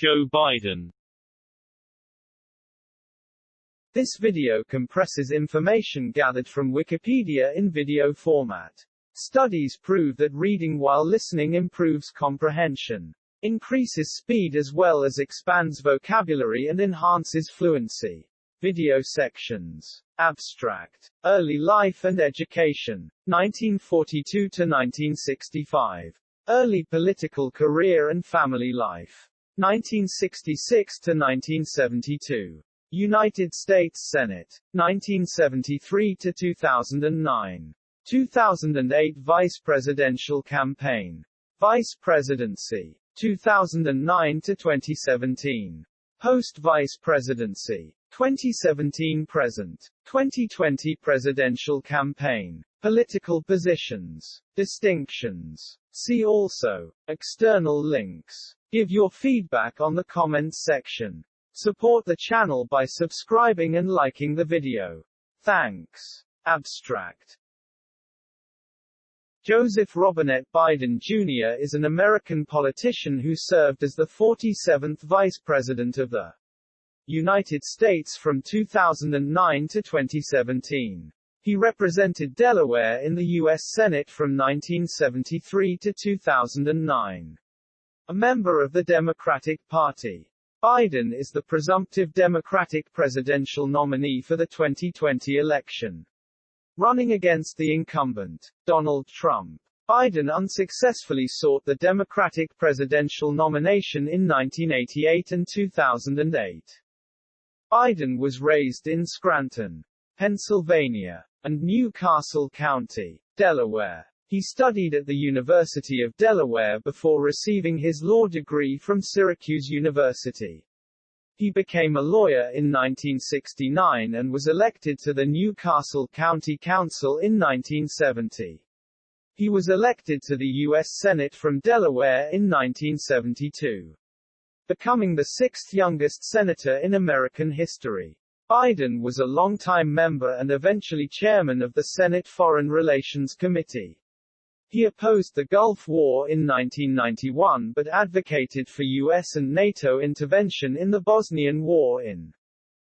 Joe Biden. This video compresses information gathered from Wikipedia in video format. Studies prove that reading while listening improves comprehension, increases speed as well as expands vocabulary and enhances fluency. Video sections. Abstract. Early life and education. 1942 to 1965. Early political career and family life. 1966 to 1972. United States Senate. 1973 to 2009. 2008 Vice Presidential Campaign. Vice Presidency. 2009 to 2017. Post-Vice Presidency. 2017-present. 2020 Presidential Campaign. Political positions. Distinctions. See also. External links. Give your feedback on the comments section. Support the channel by subscribing and liking the video. Thanks. Abstract. Joseph Robinette Biden Jr. is an American politician who served as the 47th Vice President of the United States from 2009 to 2017. He represented Delaware in the U.S. Senate from 1973 to 2009. A member of the Democratic Party. Biden is the presumptive Democratic presidential nominee for the 2020 election, running against the incumbent, Donald Trump. Biden unsuccessfully sought the Democratic presidential nomination in 1988 and 2008. Biden was raised in Scranton, Pennsylvania, and New Castle County, Delaware. He studied at the University of Delaware before receiving his law degree from Syracuse University. He became a lawyer in 1969 and was elected to the New Castle County Council in 1970. He was elected to the U.S. Senate from Delaware in 1972, becoming the sixth youngest senator in American history. Biden was a longtime member and eventually chairman of the Senate Foreign Relations Committee. He opposed the Gulf War in 1991 but advocated for U.S. and NATO intervention in the Bosnian War in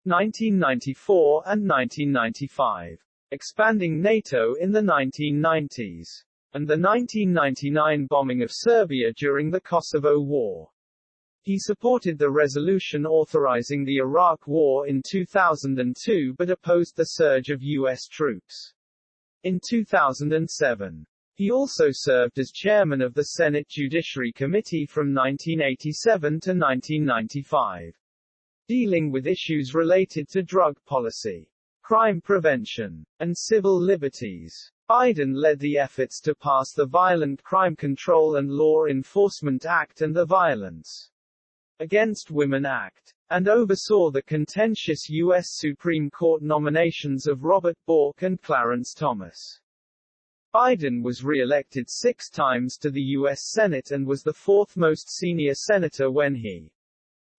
1994 and 1995, expanding NATO in the 1990s, and the 1999 bombing of Serbia during the Kosovo War. He supported the resolution authorizing the Iraq War in 2002 but opposed the surge of U.S. troops in 2007. He also served as chairman of the Senate Judiciary Committee from 1987 to 1995, dealing with issues related to drug policy, crime prevention, and civil liberties. Biden led the efforts to pass the Violent Crime Control and Law Enforcement Act and the Violence Against Women Act, and oversaw the contentious U.S. Supreme Court nominations of Robert Bork and Clarence Thomas. Biden was re-elected 6 times to the U.S. Senate and was the 4th most senior senator when he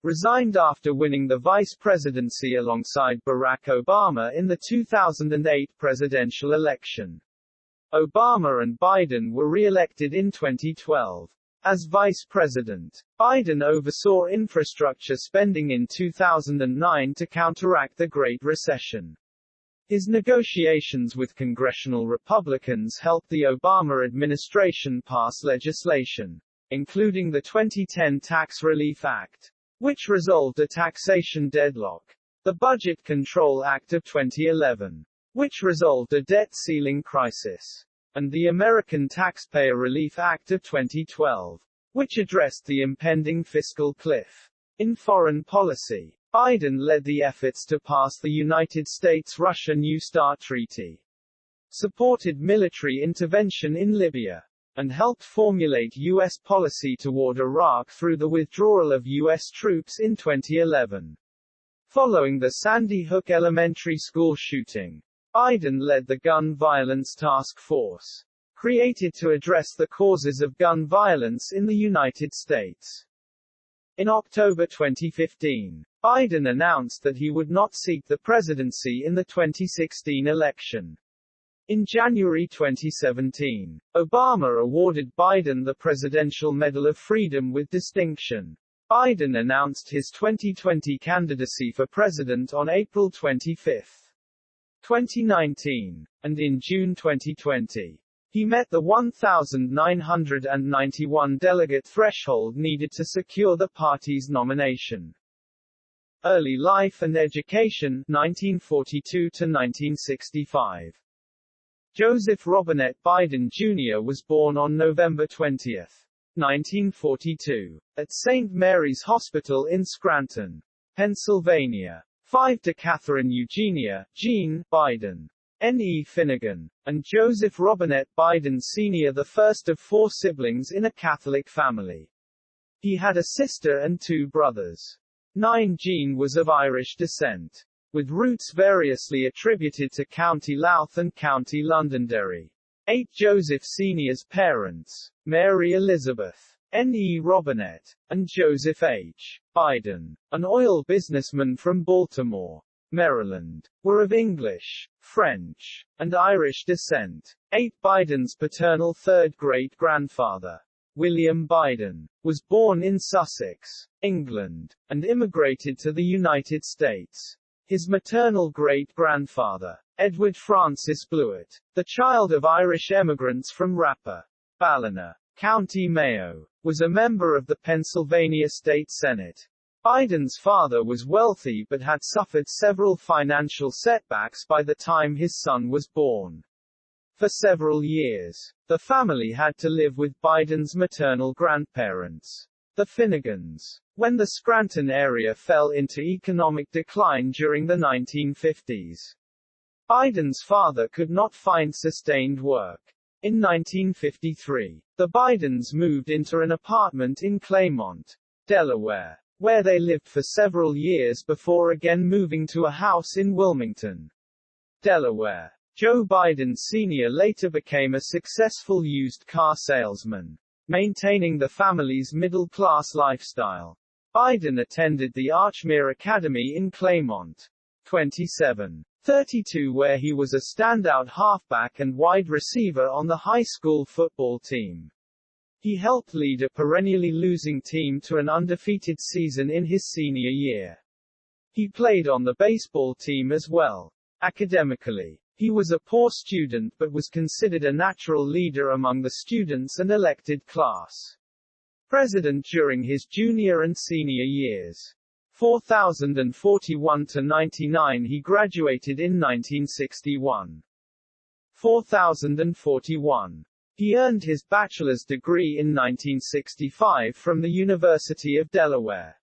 resigned after winning the vice presidency alongside Barack Obama in the 2008 presidential election. Obama and Biden were re-elected in 2012. As vice president, Biden oversaw infrastructure spending in 2009 to counteract the Great Recession. His negotiations with congressional Republicans helped the Obama administration pass legislation, including the 2010 Tax Relief Act, which resolved a taxation deadlock, the Budget Control Act of 2011, which resolved a debt ceiling crisis, and the American Taxpayer Relief Act of 2012, which addressed the impending fiscal cliff. In foreign policy, Biden led the efforts to pass the United States-Russia New START Treaty, supported military intervention in Libya, and helped formulate U.S. policy toward Iraq through the withdrawal of U.S. troops in 2011. Following the Sandy Hook Elementary School shooting, Biden led the Gun Violence Task Force, created to address the causes of gun violence in the United States. In October 2015, Biden announced that he would not seek the presidency in the 2016 election. In January 2017, Obama awarded Biden the Presidential Medal of Freedom with distinction. Biden announced his 2020 candidacy for president on April 25, 2019, and in June 2020, he met the 1,991 delegate threshold needed to secure the party's nomination. Early life and education, 1942 to 1965. Joseph Robinette Biden Jr. was born on November 20, 1942, at St. Mary's Hospital in Scranton, Pennsylvania. 5 to Catherine Eugenia, Jean, Biden, N.E. Finnegan, and Joseph Robinette Biden Sr., the first of 4 siblings in a Catholic family. He had a sister and 2 brothers. 9 Jean was of Irish descent, with roots variously attributed to County Louth and County Londonderry. 8 Joseph Sr.'s parents, Mary Elizabeth, N.E. Robinette, and Joseph H. Biden, an oil businessman from Baltimore, Maryland, were of English, French, and Irish descent. 8 Biden's paternal third great-grandfather, William Biden, was born in Sussex, England, and immigrated to the United States. His maternal great-grandfather, Edward Francis Blewett, the child of Irish emigrants from Rappa, Ballina, County Mayo, was a member of the Pennsylvania State Senate. Biden's father was wealthy but had suffered several financial setbacks by the time his son was born. For several years, the family had to live with Biden's maternal grandparents, the Finnegans. When the Scranton area fell into economic decline during the 1950s, Biden's father could not find sustained work. In 1953, the Bidens moved into an apartment in Claymont, Delaware, where they lived for several years before again moving to a house in Wilmington, Delaware. Joe Biden Sr. later became a successful used car salesman, maintaining the family's middle-class lifestyle. Biden attended the Archmere Academy in Claymont, 2732, where he was a standout halfback and wide receiver on the high school football team. He helped lead a perennially losing team to an undefeated season in his senior year. He played on the baseball team as well. Academically, he was a poor student but was considered a natural leader among the students and elected class president during his junior and senior years. 4041 to 99. He graduated in 1961. 4041. He earned his bachelor's degree in 1965 from the University of Delaware,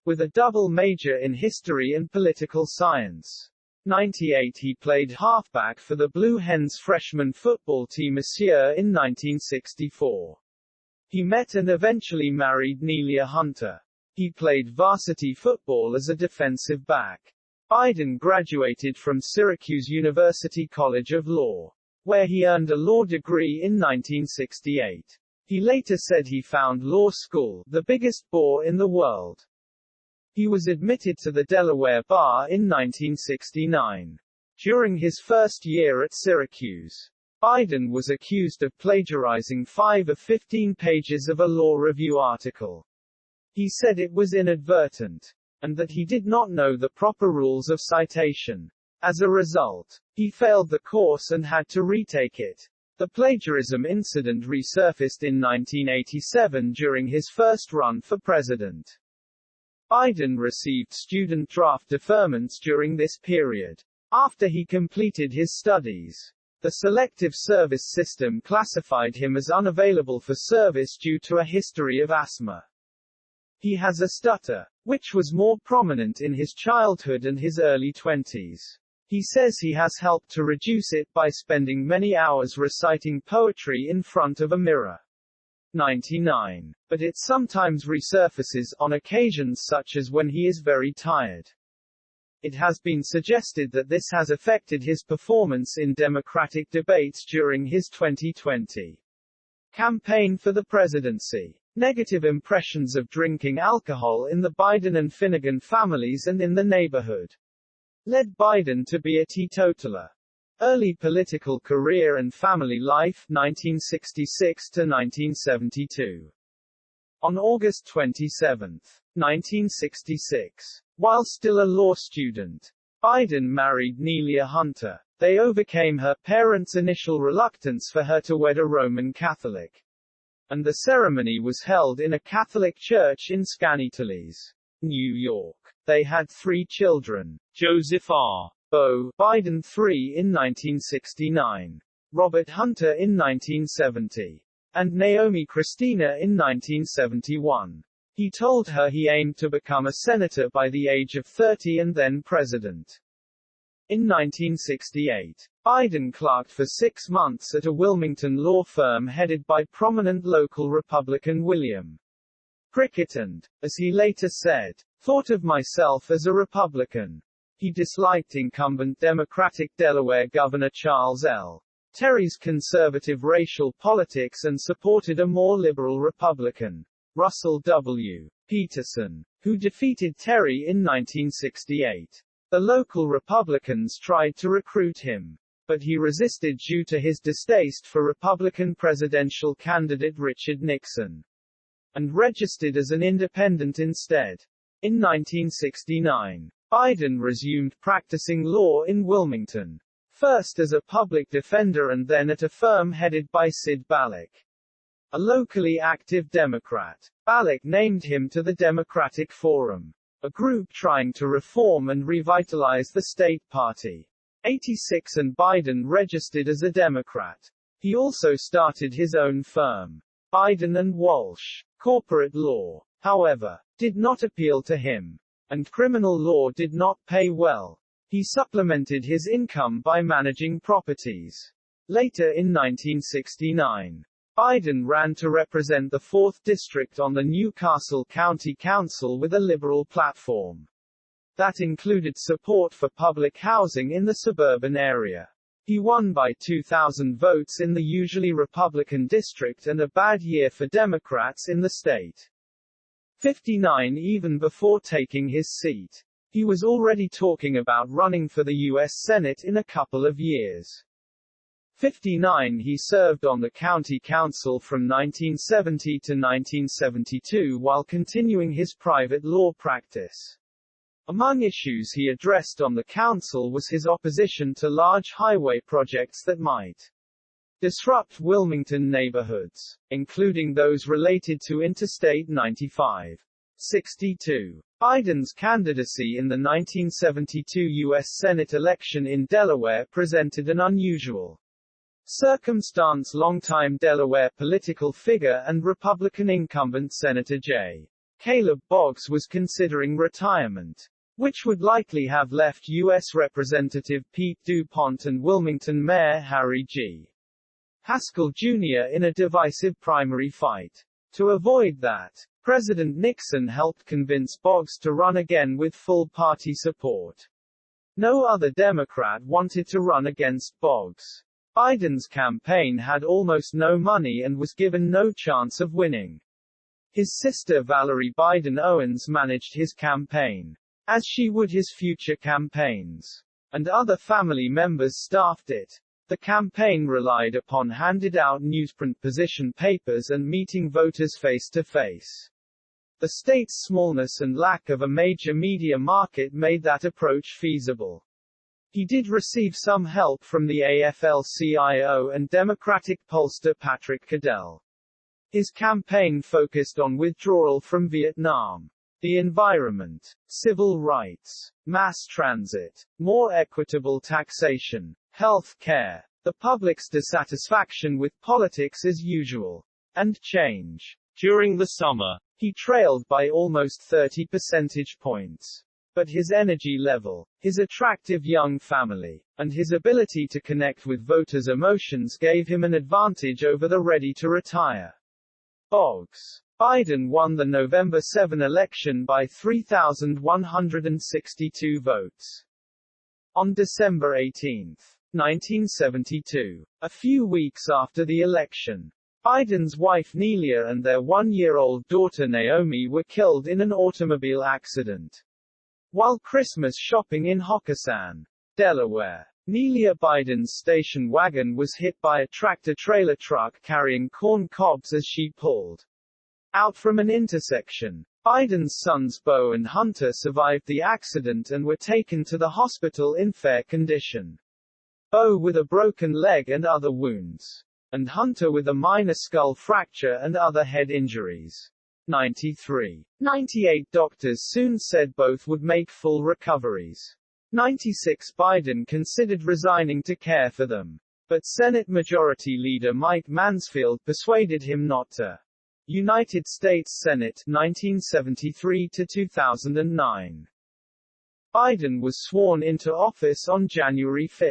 with a double major in history and political science. 98. He played halfback for the Blue Hens freshman football team Monsieur in 1964. He met and eventually married Nelia Hunter. He played varsity football as a defensive back. Biden graduated from Syracuse University College of Law, where he earned a law degree in 1968. He later said he found law school the biggest bore in the world. He was admitted to the Delaware Bar in 1969. During his first year at Syracuse, Biden was accused of plagiarizing 5 of 15 pages of a law review article. He said it was inadvertent, and that he did not know the proper rules of citation. As a result, he failed the course and had to retake it. The plagiarism incident resurfaced in 1987 during his first run for president. Biden received student draft deferments during this period. After he completed his studies, the Selective Service System classified him as unavailable for service due to a history of asthma. He has a stutter, which was more prominent in his childhood and his early 20s. He says he has helped to reduce it by spending many hours reciting poetry in front of a mirror. 99. But it sometimes resurfaces, on occasions such as when he is very tired. It has been suggested that this has affected his performance in Democratic debates during his 2020 campaign for the presidency. Negative impressions of drinking alcohol in the Biden and Finnegan families and in the neighborhood led Biden to be a teetotaler. Early political career and family life, 1966 to 1972. On August 27, 1966, while still a law student, Biden married Nelia Hunter. They overcame her parents' initial reluctance for her to wed a Roman Catholic, and the ceremony was held in a Catholic church in Skaneateles, New York. They had 3 children: Joseph R. Bo Biden III in 1969, Robert Hunter in 1970, and Naomi Christina in 1971. He told her he aimed to become a senator by the age of 30 and then president. In 1968, Biden clerked for 6 months at a Wilmington law firm headed by prominent local Republican William Prickett and, as he later said, thought of myself as a Republican. He disliked incumbent Democratic Delaware Governor Charles L. Terry's conservative racial politics and supported a more liberal Republican, Russell W. Peterson, who defeated Terry in 1968. The local Republicans tried to recruit him, but he resisted due to his distaste for Republican presidential candidate Richard Nixon, and registered as an independent instead. In 1969, Biden resumed practicing law in Wilmington, first as a public defender and then at a firm headed by Sid Balick, a locally active Democrat. Balick named him to the Democratic Forum, a group trying to reform and revitalize the state party. 86 and Biden registered as a Democrat. He also started his own firm, Biden and Walsh. Corporate law, however, did not appeal to him, and criminal law did not pay well. He supplemented his income by managing properties. Later in 1969, Biden ran to represent the 4th District on the Newcastle County Council with a liberal platform that included support for public housing in the suburban area. He won by 2,000 votes in the usually Republican district and a bad year for Democrats in the state. 59 even before taking his seat. He was already talking about running for the U.S. Senate in a couple of years. 59 He served on the county council from 1970 to 1972 while continuing his private law practice. Among issues he addressed on the council was his opposition to large highway projects that might disrupt Wilmington neighborhoods, including those related to Interstate 95. 62. Biden's candidacy in the 1972 U.S. Senate election in Delaware presented an unusual circumstance. Longtime Delaware political figure and Republican incumbent Senator J. Caleb Boggs was considering retirement, which would likely have left U.S. Representative Pete DuPont and Wilmington Mayor Harry G. Haskell Jr. in a divisive primary fight. To avoid that, President Nixon helped convince Boggs to run again with full party support. No other Democrat wanted to run against Boggs. Biden's campaign had almost no money and was given no chance of winning. His sister Valerie Biden Owens managed his campaign, as she would his future campaigns, and other family members staffed it. The campaign relied upon handed-out newsprint position papers and meeting voters face-to-face. The state's smallness and lack of a major media market made that approach feasible. He did receive some help from the AFL-CIO and Democratic pollster Patrick Cadell. His campaign focused on withdrawal from Vietnam, the environment, civil rights, mass transit, more equitable taxation, health care, the public's dissatisfaction with politics as usual, and change. During the summer, he trailed by almost 30 percentage points. But his energy level, his attractive young family, and his ability to connect with voters' emotions gave him an advantage over the ready-to-retire Boggs. Biden won the November 7 election by 3,162 votes. On December 18, 1972, a few weeks after the election, Biden's wife Nelia and their one-year-old daughter Naomi were killed in an automobile accident while Christmas shopping in Hockessin, Delaware. Nelia Biden's station wagon was hit by a tractor-trailer truck carrying corn cobs as she pulled out from an intersection. Biden's sons Beau and Hunter survived the accident and were taken to the hospital in fair condition. Beau with a broken leg and other wounds, and Hunter with a minor skull fracture and other head injuries. 93. 98 doctors soon said both would make full recoveries. 96 Biden considered resigning to care for them, but Senate Majority Leader Mike Mansfield persuaded him not to. United States Senate, 1973 to 2009. Biden was sworn into office on January 5,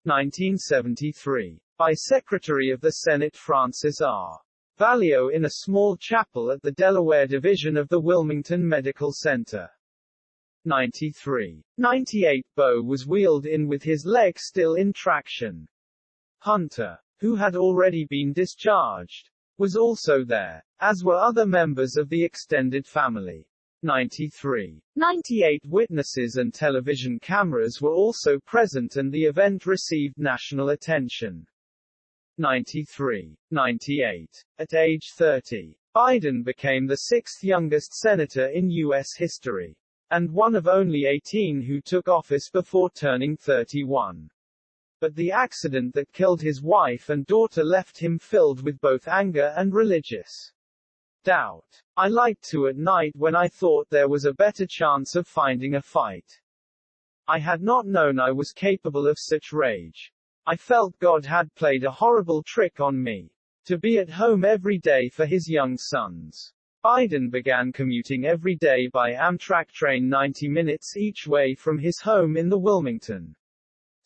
1973, by Secretary of the Senate Francis R. Valeo in a small chapel at the Delaware Division of the Wilmington Medical Center. 93. 98 Beau was wheeled in with his leg still in traction. Hunter, who had already been discharged, was also there, as were other members of the extended family. 93. 98 witnesses and television cameras were also present and the event received national attention. 93. 98. At age 30, Biden became the sixth youngest senator in U.S. history, and one of only 18 who took office before turning 31. But the accident that killed his wife and daughter left him filled with both anger and religious doubt. I lied to at night when I thought there was a better chance of finding a fight. I had not known I was capable of such rage. I felt God had played a horrible trick on me. To be at home every day for his young sons. Biden began commuting every day by Amtrak train 90 minutes each way from his home in the Wilmington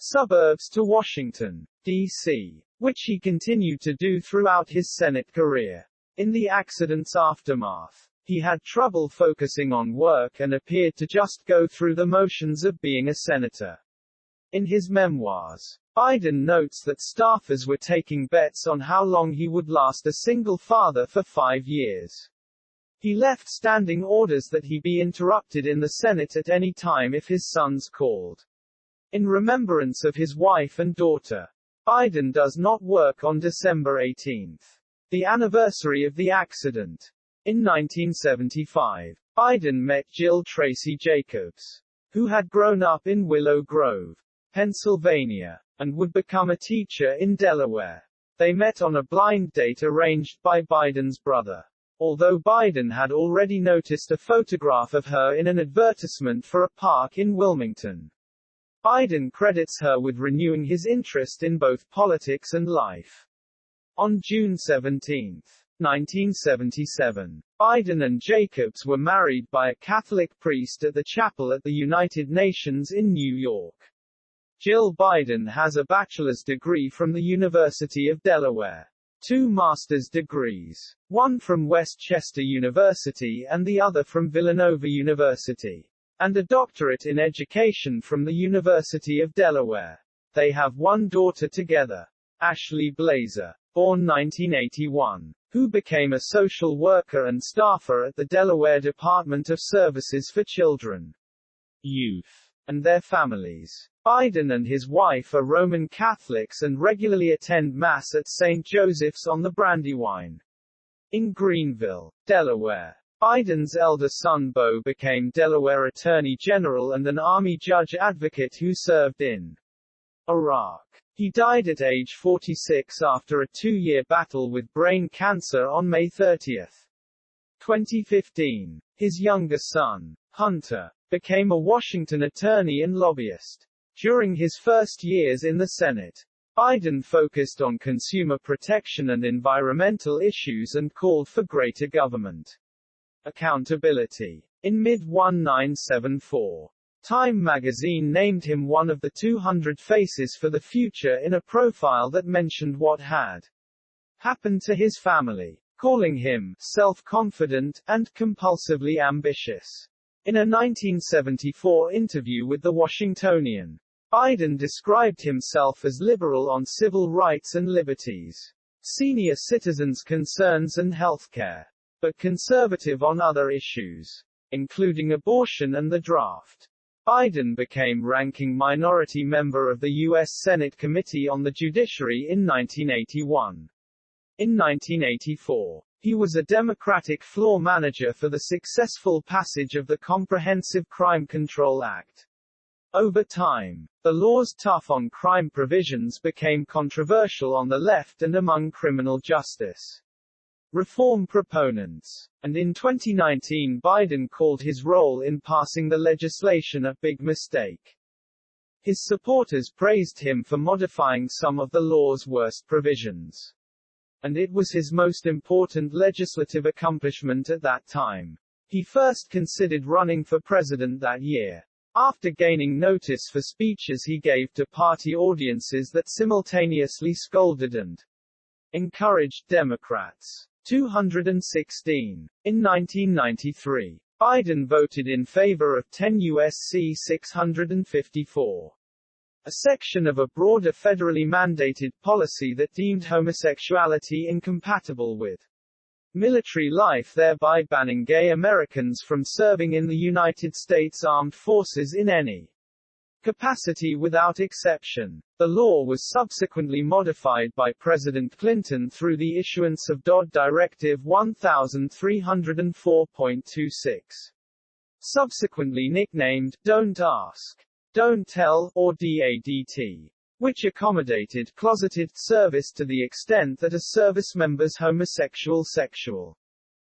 suburbs to Washington, D.C., which he continued to do throughout his Senate career. In the accident's aftermath, he had trouble focusing on work and appeared to just go through the motions of being a senator. In his memoirs, Biden notes that staffers were taking bets on how long he would last a single father for 5 years. He left standing orders that he be interrupted in the Senate at any time if his sons called. In remembrance of his wife and daughter, Biden does not work on December 18, the anniversary of the accident. In 1975, Biden met Jill Tracy Jacobs, who had grown up in Willow Grove, Pennsylvania, and would become a teacher in Delaware. They met on a blind date arranged by Biden's brother. Although Biden had already noticed a photograph of her in an advertisement for a park in Wilmington. Biden credits her with renewing his interest in both politics and life. On June 17, 1977, Biden and Jacobs were married by a Catholic priest at the chapel at the United Nations in New York. Jill Biden has a bachelor's degree from the University of Delaware, 2 master's degrees, one from Westchester University and the other from Villanova University, and a doctorate in education from the University of Delaware. They have one daughter together, Ashley Blazer, born 1981, who became a social worker and staffer at the Delaware Department of Services for Children, Youth, and their families. Biden and his wife are Roman Catholics and regularly attend Mass at St. Joseph's on the Brandywine. In Greenville, Delaware, Biden's elder son Beau became Delaware Attorney General and an Army judge advocate who served in Iraq. He died at age 46 after a 2-year battle with brain cancer on May 30, 2015. His younger son, Hunter, became a Washington attorney and lobbyist. During his first years in the Senate, Biden focused on consumer protection and environmental issues and called for greater government accountability. In mid-1974, Time magazine named him one of the 200 faces for the future in a profile that mentioned what had happened to his family, calling him self-confident and compulsively ambitious. In a 1974 interview with The Washingtonian, Biden described himself as liberal on civil rights and liberties, senior citizens' concerns and healthcare, but conservative on other issues, including abortion and the draft. Biden became ranking minority member of the U.S. Senate Committee on the Judiciary in 1981. In 1984, He was a Democratic floor manager for the successful passage of the Comprehensive Crime Control Act. Over time, the law's tough-on-crime provisions became controversial on the left and among criminal justice reform proponents. And in 2019 Biden called his role in passing the legislation a big mistake. His supporters praised him for modifying some of the law's worst provisions. And it was his most important legislative accomplishment at that time. He first considered running for president that year, after gaining notice for speeches he gave to party audiences that simultaneously scolded and encouraged Democrats. 216. In 1993, Biden voted in favor of 10 U.S.C. 654. A section of a broader federally mandated policy that deemed homosexuality incompatible with military life, thereby banning gay Americans from serving in the United States Armed Forces in any capacity without exception. The law was subsequently modified by President Clinton through the issuance of DOD Directive 1304.26. Subsequently nicknamed, Don't Ask, Don't Tell, or DADT, which accommodated closeted service to the extent that a service member's homosexual sexual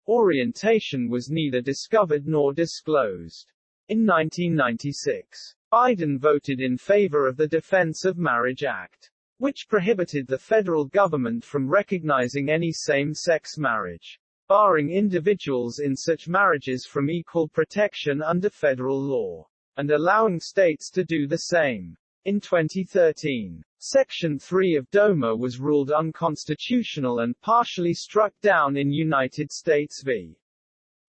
orientation was neither discovered nor disclosed. In 1996, Biden voted in favor of the Defense of Marriage Act, which prohibited the federal government from recognizing any same-sex marriage, barring individuals in such marriages from equal protection under federal law, and allowing states to do the same. In 2013, Section 3 of DOMA was ruled unconstitutional and partially struck down in United States v.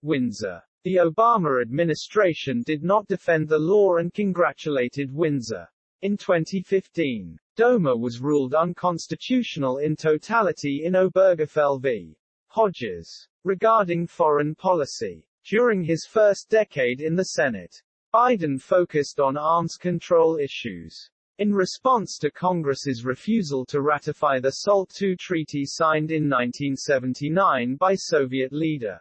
Windsor. The Obama administration did not defend the law and congratulated Windsor. In 2015, DOMA was ruled unconstitutional in totality in Obergefell v. Hodges. Regarding foreign policy, during his first decade in the Senate, Biden focused on arms control issues. In response to Congress's refusal to ratify the SALT II treaty signed in 1979 by Soviet leader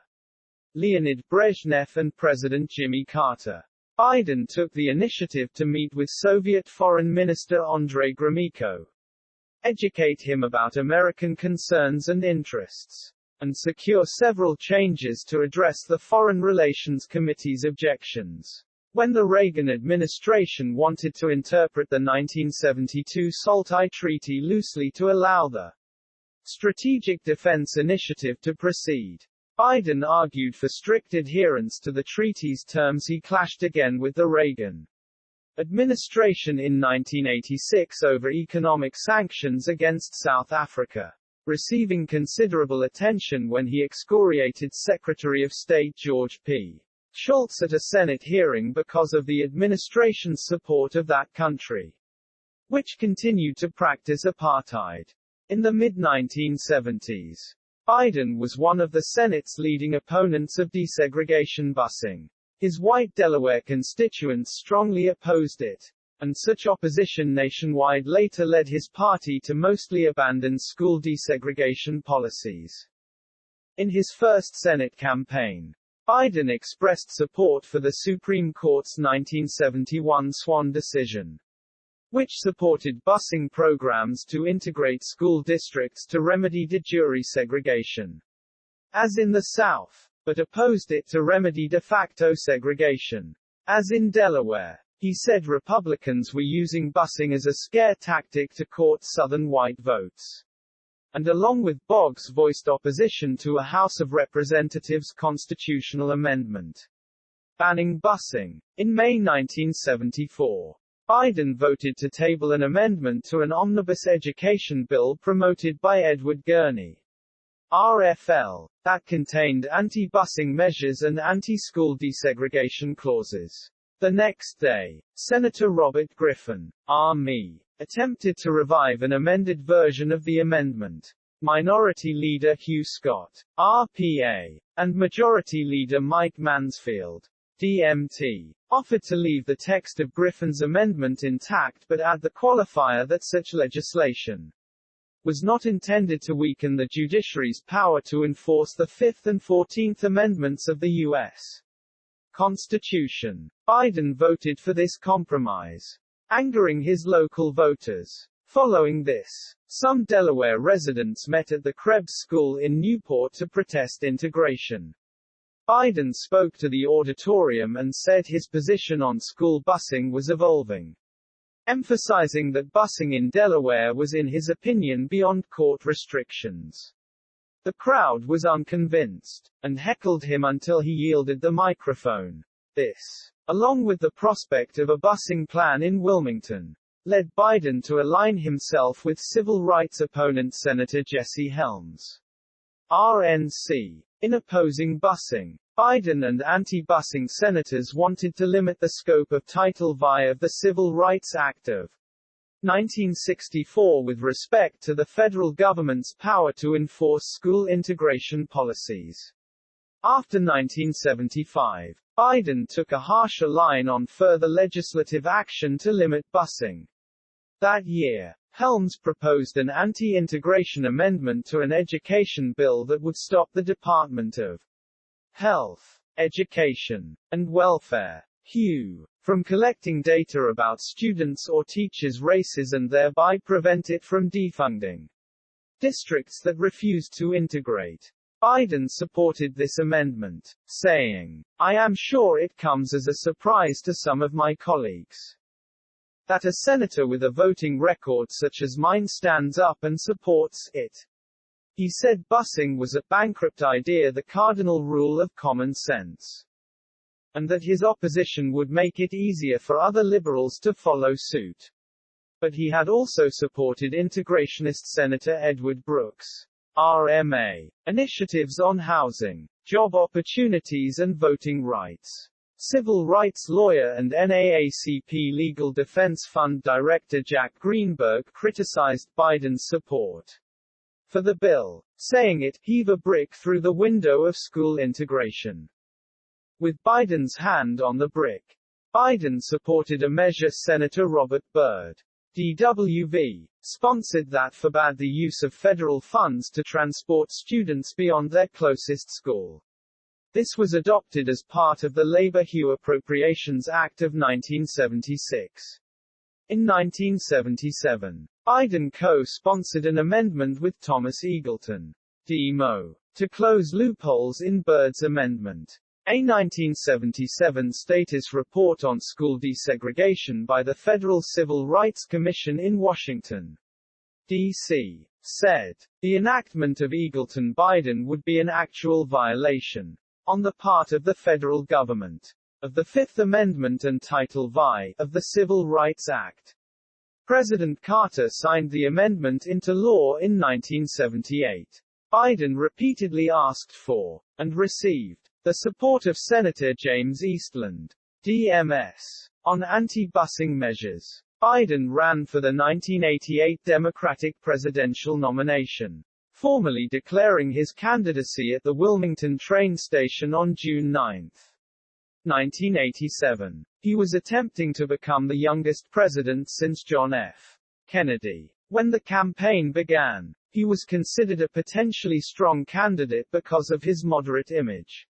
Leonid Brezhnev and President Jimmy Carter, Biden took the initiative to meet with Soviet Foreign Minister Andrei Gromyko, educate him about American concerns and interests, and secure several changes to address the Foreign Relations Committee's objections. When the Reagan administration wanted to interpret the 1972 SALT I treaty loosely to allow the Strategic Defense Initiative to proceed, Biden argued for strict adherence to the treaty's terms. He clashed again with the Reagan administration in 1986 over economic sanctions against South Africa, receiving considerable attention when he excoriated Secretary of State George P. Shultz at a Senate hearing because of the administration's support of that country, which continued to practice apartheid. In the mid-1970s, Biden was one of the Senate's leading opponents of desegregation busing. His white Delaware constituents strongly opposed it, and such opposition nationwide later led his party to mostly abandon school desegregation policies. In his first Senate campaign, Biden expressed support for the Supreme Court's 1971 Swan decision, which supported busing programs to integrate school districts to remedy de jure segregation, as in the South, but opposed it to remedy de facto segregation, as in Delaware. He said Republicans were using busing as a scare tactic to court Southern white votes, and along with Boggs voiced opposition to a House of Representatives constitutional amendment banning busing. In May 1974, Biden voted to table an amendment to an omnibus education bill promoted by Edward Gurney, RFL, that contained anti-busing measures and anti-school desegregation clauses. The next day, Senator Robert Griffin, R.Me., attempted to revive an amended version of the amendment. Minority Leader Hugh Scott, RPA, and Majority Leader Mike Mansfield, DMT, offered to leave the text of Griffin's amendment intact but add the qualifier that such legislation was not intended to weaken the judiciary's power to enforce the Fifth and 14th Amendments of the U.S. Constitution. Biden voted for this compromise, angering his local voters. Following this, some Delaware residents met at the Krebs School in Newport to protest integration. Biden spoke to the auditorium and said his position on school busing was evolving, emphasizing that busing in Delaware was in his opinion beyond court restrictions. The crowd was unconvinced, and heckled him until he yielded the microphone. This, along with the prospect of a busing plan in Wilmington, led Biden to align himself with civil rights opponent Senator Jesse Helms, RNC. In opposing busing, Biden and anti-busing senators wanted to limit the scope of Title V of the Civil Rights Act of 1964 with respect to the federal government's power to enforce school integration policies. After 1975, Biden took a harsher line on further legislative action to limit busing. That year, Helms proposed an anti-integration amendment to an education bill that would stop the Department of Health, Education, and Welfare, HUE, from collecting data about students' or teachers' races and thereby prevent it from defunding districts that refused to integrate. Biden supported this amendment, saying, "I am sure it comes as a surprise to some of my colleagues that a senator with a voting record such as mine stands up and supports it." He said busing was a bankrupt idea, the cardinal rule of common sense, and that his opposition would make it easier for other liberals to follow suit. But he had also supported integrationist Senator Edward Brooks, RMA, initiatives on housing, job opportunities and voting rights. Civil rights lawyer and NAACP Legal Defense Fund Director Jack Greenberg criticized Biden's support for the bill, saying it heave a brick through the window of school integration. With Biden's hand on the brick, Biden supported a measure Senator Robert Byrd, DWV, sponsored that forbade the use of federal funds to transport students beyond their closest school. This was adopted as part of the Labor-Hugh Appropriations Act of 1976. In 1977, Biden co-sponsored an amendment with Thomas Eagleton, D.Mo., to close loopholes in Byrd's amendment. A 1977 status report on school desegregation by the Federal Civil Rights Commission in Washington, D.C., said, the enactment of Eagleton-Biden would be an actual violation on the part of the federal government of the Fifth Amendment and Title V of the Civil Rights Act. President Carter signed the amendment into law in 1978. Biden repeatedly asked for, and received, the support of Senator James Eastland, DMS, on anti-busing measures. Biden ran for the 1988 Democratic presidential nomination, formally declaring his candidacy at the Wilmington train station on June 9, 1987. He was attempting to become the youngest president since John F. Kennedy. When the campaign began, he was considered a potentially strong candidate because of his moderate image,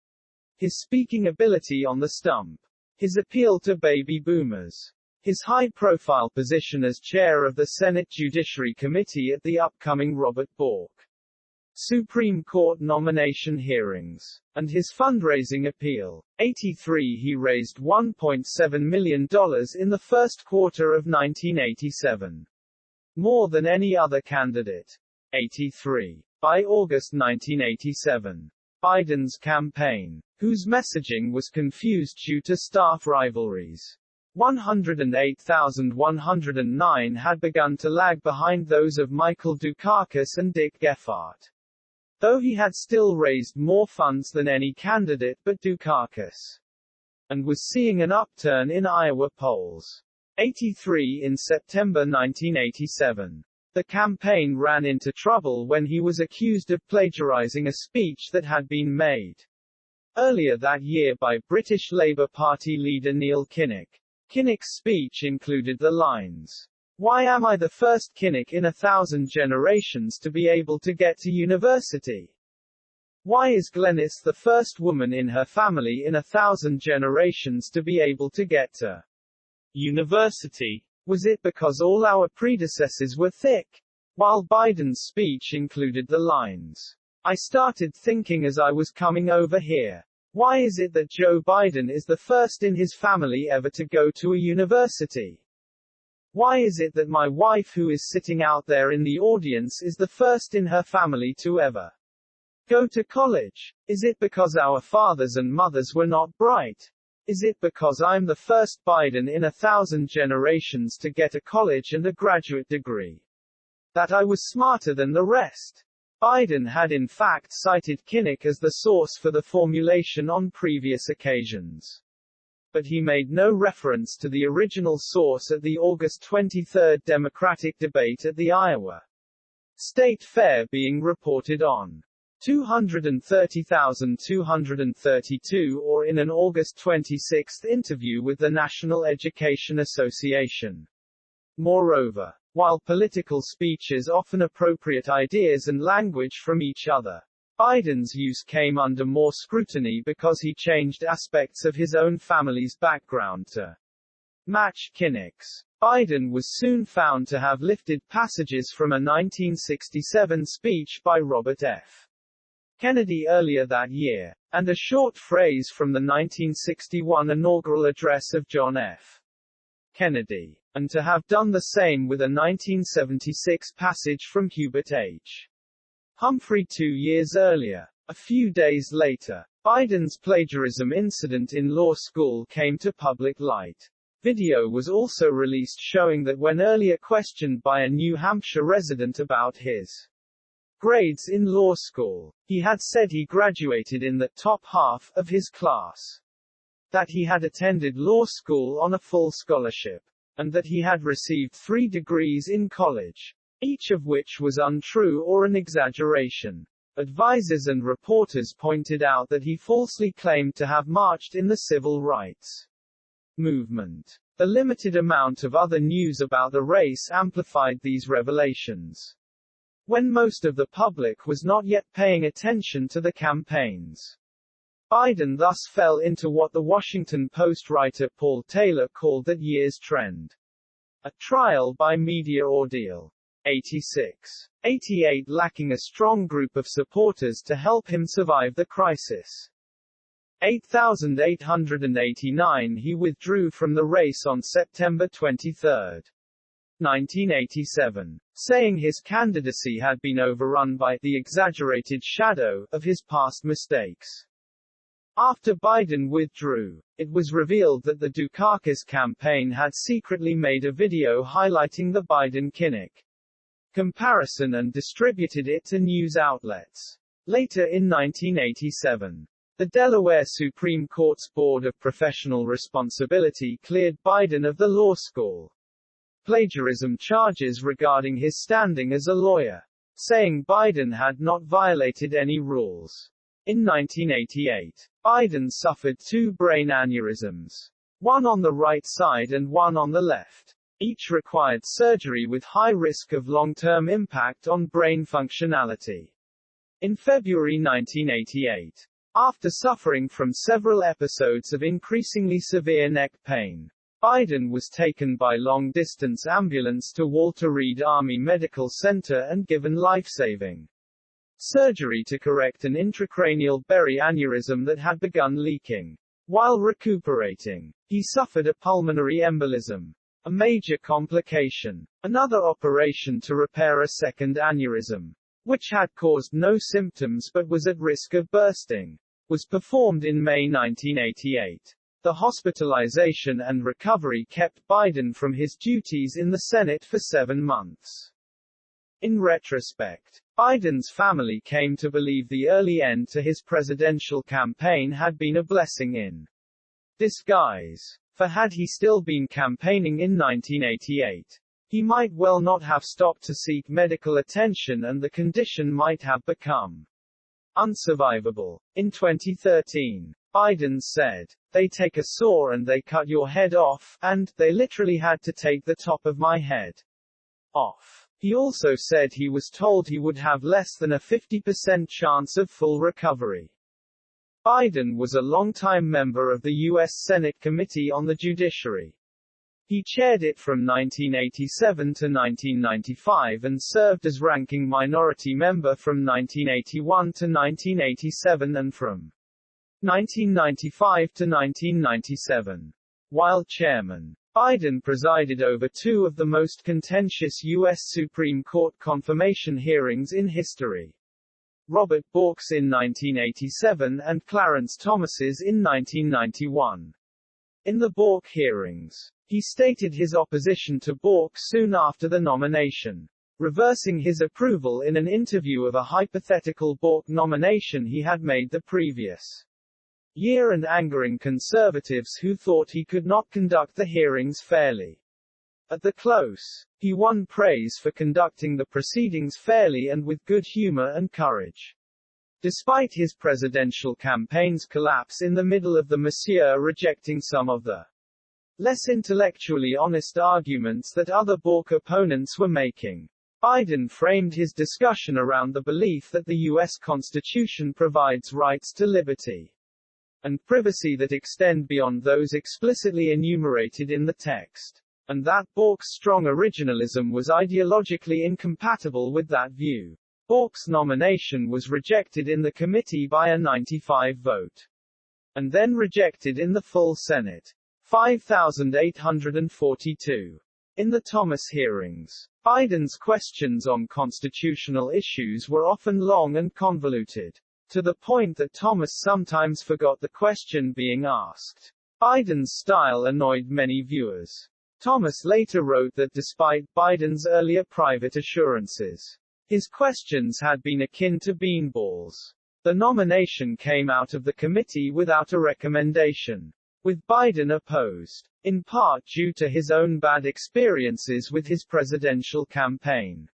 his speaking ability on the stump, his appeal to baby boomers, his high-profile position as chair of the Senate Judiciary Committee at the upcoming Robert Bork Supreme Court nomination hearings, and his fundraising appeal. 83 He raised $1.7 million in the first quarter of 1987. More than any other candidate. 83. By August 1987, Biden's campaign, whose messaging was confused due to staff rivalries, 108,109 had begun to lag behind those of Michael Dukakis and Dick Gephardt, though he had still raised more funds than any candidate but Dukakis, and was seeing an upturn in Iowa polls. 83 In September 1987, the campaign ran into trouble when he was accused of plagiarizing a speech that had been made earlier that year by British Labour Party leader Neil Kinnock. Kinnock's speech included the lines, Why am I the first Kinnick in 1,000 generations to be able to get to university? Why is Glenys the first woman in her family in 1,000 generations to be able to get to university? Was it because all our predecessors were thick? While Biden's speech included the lines, "I started thinking as I was coming over here. Why is it that Joe Biden is the first in his family ever to go to a university? Why is it that my wife, who is sitting out there in the audience, is the first in her family to ever go to college? Is it because our fathers and mothers were not bright? Is it because I'm the first Biden in 1,000 generations to get a college and a graduate degree? That I was smarter than the rest?" Biden had in fact cited Kinnick as the source for the formulation on previous occasions. But he made no reference to the original source at the August 23 Democratic debate at the Iowa State Fair, being reported on 230,232 or in an August 26 interview with the National Education Association. Moreover, while political speeches often appropriate ideas and language from each other, Biden's use came under more scrutiny because he changed aspects of his own family's background to match Kinnick's. Biden was soon found to have lifted passages from a 1967 speech by Robert F. Kennedy earlier that year, and a short phrase from the 1961 inaugural address of John F. Kennedy, and to have done the same with a 1976 passage from Hubert H. Humphrey 2 years earlier. A few days later, Biden's plagiarism incident in law school came to public light. Video was also released showing that when earlier questioned by a New Hampshire resident about his grades in law school, he had said he graduated in the top half of his class, that he had attended law school on a full scholarship, and that he had received 3 degrees in college, each of which was untrue or an exaggeration. Advisors and reporters pointed out that he falsely claimed to have marched in the civil rights movement. The limited amount of other news about the race amplified these revelations. When most of the public was not yet paying attention to the campaigns, Biden thus fell into what the Washington Post writer Paul Taylor called that year's trend: a trial by media ordeal. 86. 88 lacking a strong group of supporters to help him survive the crisis. 8,889 he withdrew from the race on September 23, 1987, saying his candidacy had been overrun by the exaggerated shadow of his past mistakes. After Biden withdrew, it was revealed that the Dukakis campaign had secretly made a video highlighting the Biden-Kinnick comparison and distributed it to news outlets. Later in 1987, the Delaware Supreme Court's Board of Professional Responsibility cleared Biden of the law school plagiarism charges regarding his standing as a lawyer, saying Biden had not violated any rules. In 1988, Biden suffered 2 brain aneurysms, one on the right side and one on the left. Each required surgery with high risk of long-term impact on brain functionality. In February 1988, after suffering from several episodes of increasingly severe neck pain, Biden was taken by long-distance ambulance to Walter Reed Army Medical Center and given life-saving surgery to correct an intracranial berry aneurysm that had begun leaking. While recuperating, he suffered a pulmonary embolism, a major complication. Another operation to repair a second aneurysm, which had caused no symptoms but was at risk of bursting, was performed in May 1988. The hospitalization and recovery kept Biden from his duties in the Senate for 7 months. In retrospect, Biden's family came to believe the early end to his presidential campaign had been a blessing in disguise. For had he still been campaigning in 1988, he might well not have stopped to seek medical attention and the condition might have become unsurvivable. In 2013, Biden said, "They take a saw and they cut your head off," and "They literally had to take the top of my head off." He also said he was told he would have less than a 50% chance of full recovery. Biden was a longtime member of the U.S. Senate Committee on the Judiciary. He chaired it from 1987 to 1995 and served as ranking minority member from 1981 to 1987 and from 1995 to 1997. While chairman, Biden presided over two of the most contentious U.S. Supreme Court confirmation hearings in history. Robert Bork's in 1987 and Clarence Thomas's in 1991. In the Bork hearings, he stated his opposition to Bork soon after the nomination, reversing his approval in an interview of a hypothetical Bork nomination he had made the previous year and angering conservatives who thought he could not conduct the hearings fairly. At the close, he won praise for conducting the proceedings fairly and with good humor and courage. Despite his presidential campaign's collapse in the middle of the Monsieur rejecting some of the less intellectually honest arguments that other Bork opponents were making, Biden framed his discussion around the belief that the U.S. Constitution provides rights to liberty and privacy that extend beyond those explicitly enumerated in the text, and that Bork's strong originalism was ideologically incompatible with that view. Bork's nomination was rejected in the committee by a 95 vote, and then rejected in the full Senate. 5,842. In the Thomas hearings, Biden's questions on constitutional issues were often long and convoluted, to the point that Thomas sometimes forgot the question being asked. Biden's style annoyed many viewers. Thomas later wrote that despite Biden's earlier private assurances, his questions had been akin to beanballs. The nomination came out of the committee without a recommendation, with Biden opposed, in part due to his own bad experiences with his presidential campaign.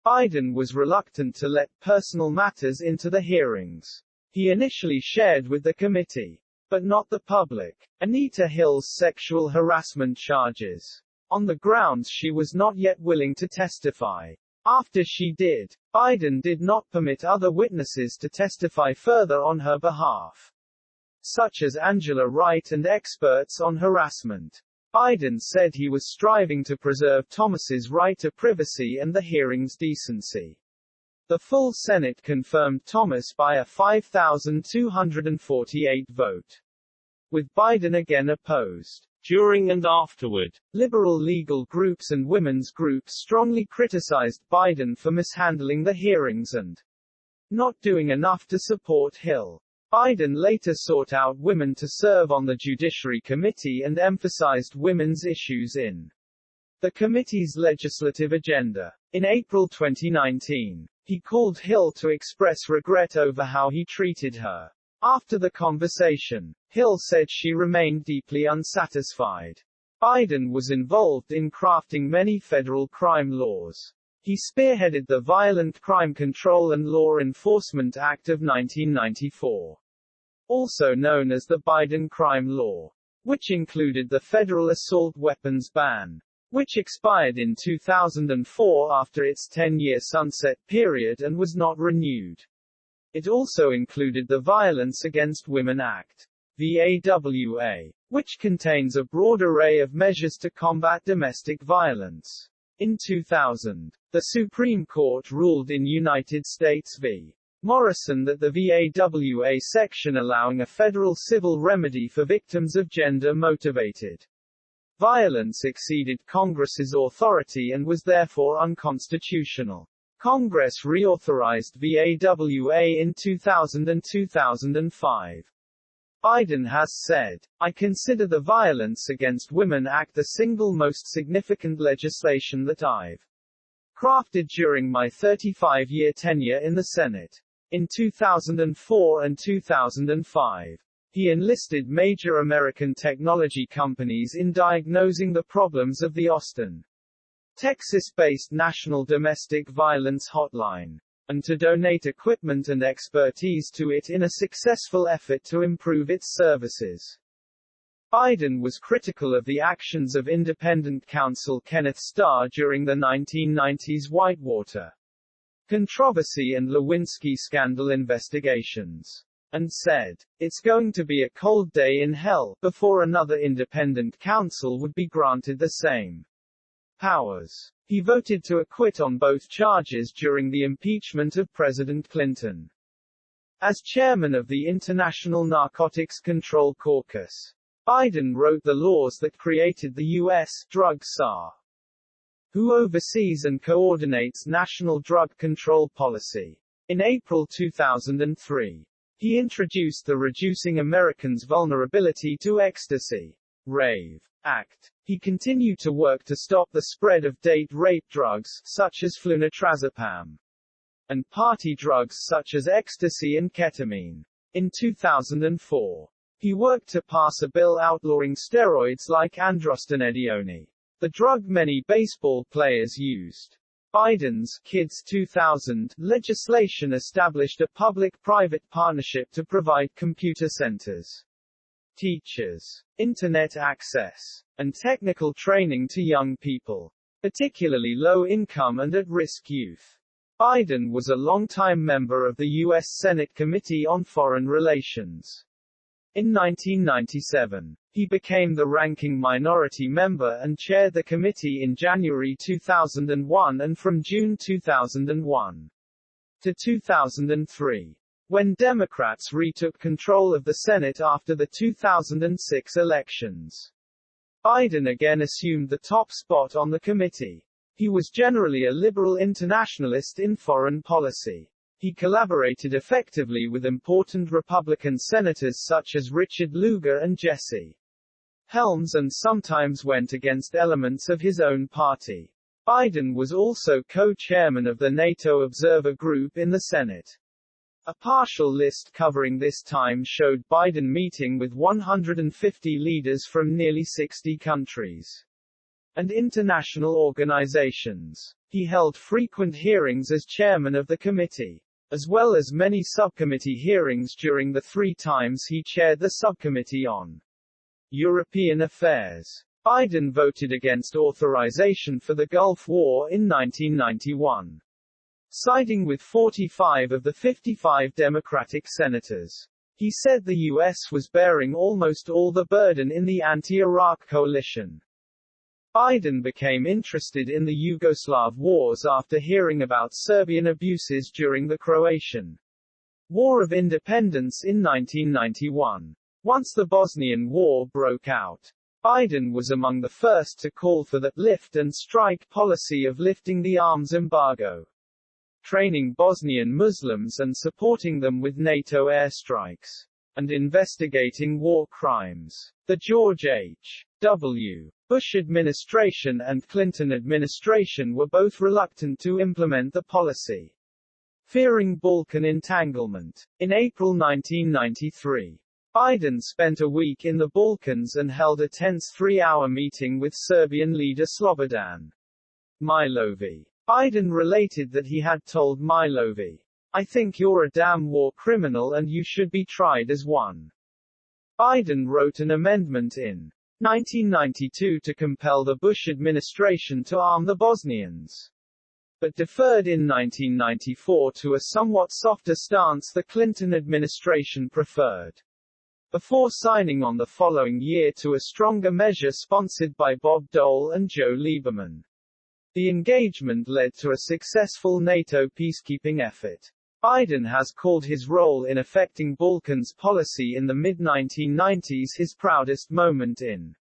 Biden was reluctant to let personal matters into the hearings. He initially shared with the committee, but not the public, Anita Hill's sexual harassment charges, on the grounds she was not yet willing to testify. After she did, Biden did not permit other witnesses to testify further on her behalf, such as Angela Wright and experts on harassment. Biden said he was striving to preserve Thomas's right to privacy and the hearing's decency. The full Senate confirmed Thomas by a 5,248 vote, with Biden again opposed. During and afterward, liberal legal groups and women's groups strongly criticized Biden for mishandling the hearings and not doing enough to support Hill. Biden later sought out women to serve on the Judiciary Committee and emphasized women's issues in the committee's legislative agenda. In April 2019, he called Hill to express regret over how he treated her. After the conversation, Hill said she remained deeply unsatisfied. Biden was involved in crafting many federal crime laws. He spearheaded the Violent Crime Control and Law Enforcement Act of 1994, also known as the Biden Crime Law, which included the federal assault weapons ban, which expired in 2004 after its 10-year sunset period and was not renewed. It also included the Violence Against Women Act, VAWA, which contains a broad array of measures to combat domestic violence. In 2000, the Supreme Court ruled in United States v. Morrison that the VAWA section allowing a federal civil remedy for victims of gender-motivated violence exceeded Congress's authority and was therefore unconstitutional. Congress reauthorized VAWA in 2000 and 2005. Biden has said, "I consider the Violence Against Women Act the single most significant legislation that I've crafted during my 35-year tenure in the Senate." In 2004 and 2005, he enlisted major American technology companies in diagnosing the problems of the Austin, Texas-based National Domestic Violence Hotline, and to donate equipment and expertise to it in a successful effort to improve its services. Biden was critical of the actions of independent counsel Kenneth Starr during the 1990s Whitewater controversy and Lewinsky scandal investigations, and said, "It's going to be a cold day in hell," before another independent counsel would be granted the same powers. He voted to acquit on both charges during the impeachment of President Clinton. As chairman of the International Narcotics Control Caucus, Biden wrote the laws that created the U.S. Drug Czar, who oversees and coordinates national drug control policy. In April 2003, he introduced the Reducing Americans' Vulnerability to Ecstasy, RAVE, Act. He continued to work to stop the spread of date rape drugs, such as flunitrazepam, and party drugs such as ecstasy and ketamine. In 2004, he worked to pass a bill outlawing steroids like androstenedione, the drug many baseball players used. Biden's Kids 2000 legislation established a public-private partnership to provide computer centers, teachers, internet access, and technical training to young people, particularly low-income and at-risk youth. Biden was a longtime member of the U.S. Senate Committee on Foreign Relations. In 1997, he became the ranking minority member and chaired the committee in January 2001 and from June 2001 to 2003, when Democrats retook control of the Senate after the 2006 elections. Biden again assumed the top spot on the committee. He was generally a liberal internationalist in foreign policy. He collaborated effectively with important Republican senators such as Richard Lugar and Jesse Helms and sometimes went against elements of his own party. Biden was also co-chairman of the NATO Observer Group in the Senate. A partial list covering this time showed Biden meeting with 150 leaders from nearly 60 countries and international organizations. He held frequent hearings as chairman of the committee, as well as many subcommittee hearings during the 3 times he chaired the subcommittee on European Affairs. Biden voted against authorization for the Gulf War in 1991, siding with 45 of the 55 Democratic senators. He said the U.S. was bearing almost all the burden in the anti-Iraq coalition. Biden became interested in the Yugoslav wars after hearing about Serbian abuses during the Croatian War of Independence in 1991. Once the Bosnian War broke out, Biden was among the first to call for the lift and strike policy of lifting the arms embargo, training Bosnian Muslims and supporting them with NATO airstrikes, and investigating war crimes. The George H.W. Bush administration and Clinton administration were both reluctant to implement the policy, fearing Balkan entanglement. In April 1993, Biden spent a week in the Balkans and held a tense 3-hour meeting with Serbian leader Slobodan Milović. Biden related that he had told Milović, "I think you're a damn war criminal and you should be tried as one." Biden wrote an amendment in 1992 to compel the Bush administration to arm the Bosnians, but deferred in 1994 to a somewhat softer stance the Clinton administration preferred, before signing on the following year to a stronger measure sponsored by Bob Dole and Joe Lieberman. The engagement led to a successful NATO peacekeeping effort. Biden has called his role in affecting Balkans policy in the mid-1990s his proudest moment in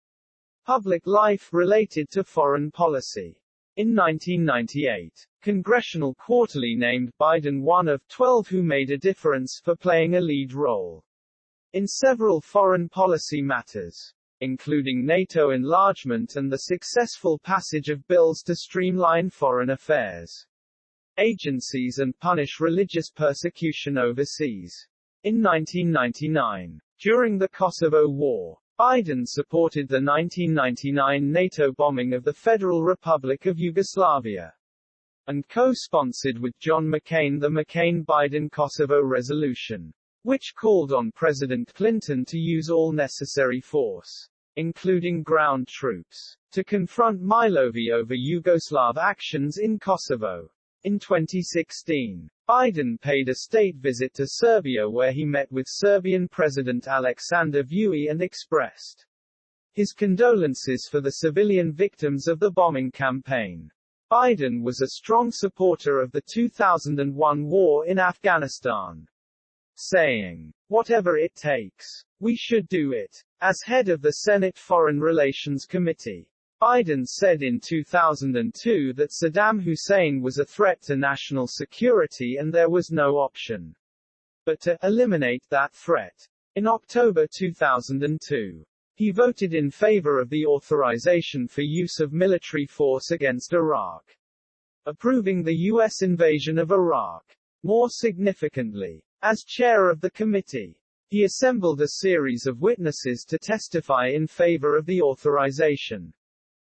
public life related to foreign policy. In 1998, Congressional Quarterly named Biden one of 12 who made a difference for playing a lead role in several foreign policy matters, including NATO enlargement and the successful passage of bills to streamline foreign affairs agencies and punish religious persecution overseas. In 1999, during the Kosovo War, Biden supported the 1999 NATO bombing of the Federal Republic of Yugoslavia, and co-sponsored with John McCain the McCain-Biden Kosovo Resolution, which called on President Clinton to use all necessary force including ground troops, to confront Milovi over Yugoslav actions in Kosovo. In 2016, Biden paid a state visit to Serbia where he met with Serbian President Aleksandar Vučić and expressed his condolences for the civilian victims of the bombing campaign. Biden was a strong supporter of the 2001 war in Afghanistan, saying, "Whatever it takes, we should do it." As head of the Senate Foreign Relations Committee, Biden said in 2002 that Saddam Hussein was a threat to national security and there was no option but to eliminate that threat. In October 2002, he voted in favor of the authorization for use of military force against Iraq, approving the U.S. invasion of Iraq. More significantly, as chair of the committee, he assembled a series of witnesses to testify in favor of the authorization.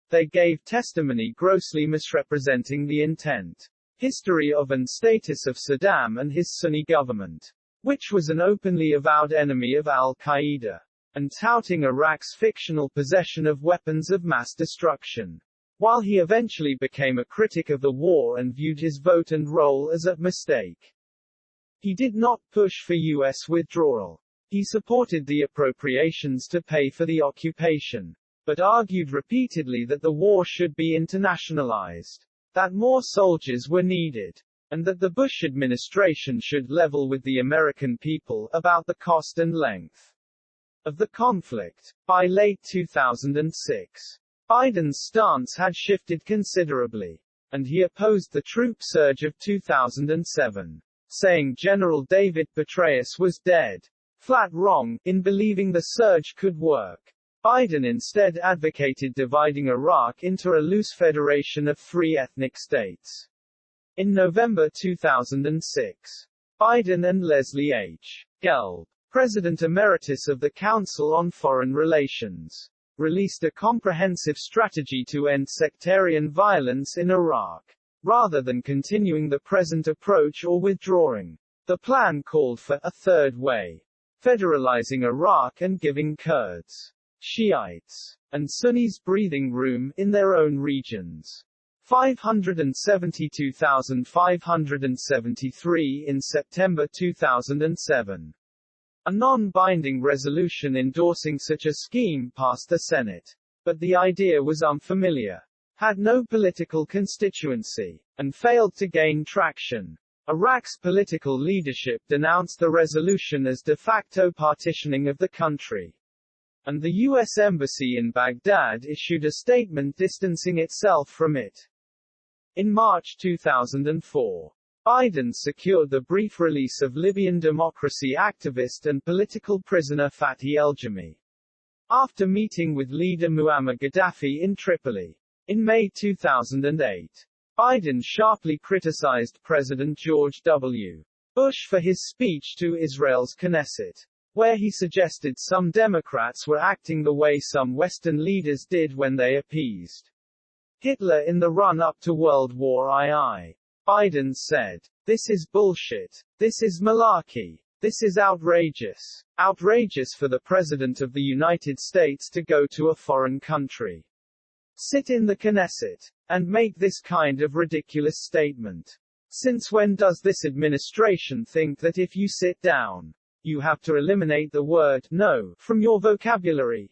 They gave testimony grossly misrepresenting the intent, history of and status of Saddam and his Sunni government, which was an openly avowed enemy of al-Qaeda, and touting Iraq's fictional possession of weapons of mass destruction. While he eventually became a critic of the war and viewed his vote and role as a mistake, he did not push for U.S. withdrawal. He supported the appropriations to pay for the occupation, but argued repeatedly that the war should be internationalized, that more soldiers were needed, and that the Bush administration should level with the American people about the cost and length of the conflict. By late 2006, Biden's stance had shifted considerably, and he opposed the troop surge of 2007, saying General David Petraeus was dead flat wrong in believing the surge could work. Biden instead advocated dividing Iraq into a loose federation of 3 ethnic states. In November 2006, Biden and Leslie H. Gelb, President Emeritus of the Council on Foreign Relations, released a comprehensive strategy to end sectarian violence in Iraq, rather than continuing the present approach or withdrawing. The plan called for a third way, federalizing Iraq and giving Kurds, Shiites, and Sunnis breathing room in their own regions. 572,573 in September 2007. A non-binding resolution endorsing such a scheme passed the Senate, but the idea was unfamiliar, had no political constituency, and failed to gain traction. Iraq's political leadership denounced the resolution as de facto partitioning of the country, and the U.S. Embassy in Baghdad issued a statement distancing itself from it. In March 2004, Biden secured the brief release of Libyan democracy activist and political prisoner Fatih El-Jami, after meeting with leader Muammar Gaddafi in Tripoli. In May 2008, Biden sharply criticized President George W. Bush for his speech to Israel's Knesset, where he suggested some Democrats were acting the way some Western leaders did when they appeased Hitler in the run-up to World War II. Biden said, "This is bullshit. This is malarkey. This is outrageous. Outrageous for the President of the United States to go to a foreign country, sit in the Knesset, and make this kind of ridiculous statement. Since when does this administration think that if you sit down, you have to eliminate the word no from your vocabulary?"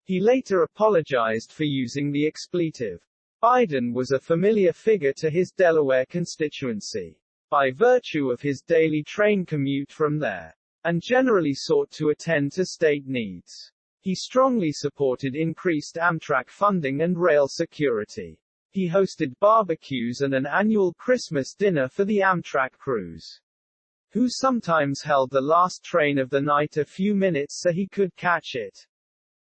He later apologized for using the expletive. Biden was a familiar figure to his Delaware constituency, by virtue of his daily train commute from there, and generally sought to attend to state needs. He strongly supported increased Amtrak funding and rail security. He hosted barbecues and an annual Christmas dinner for the Amtrak crews, who sometimes held the last train of the night a few minutes so he could catch it.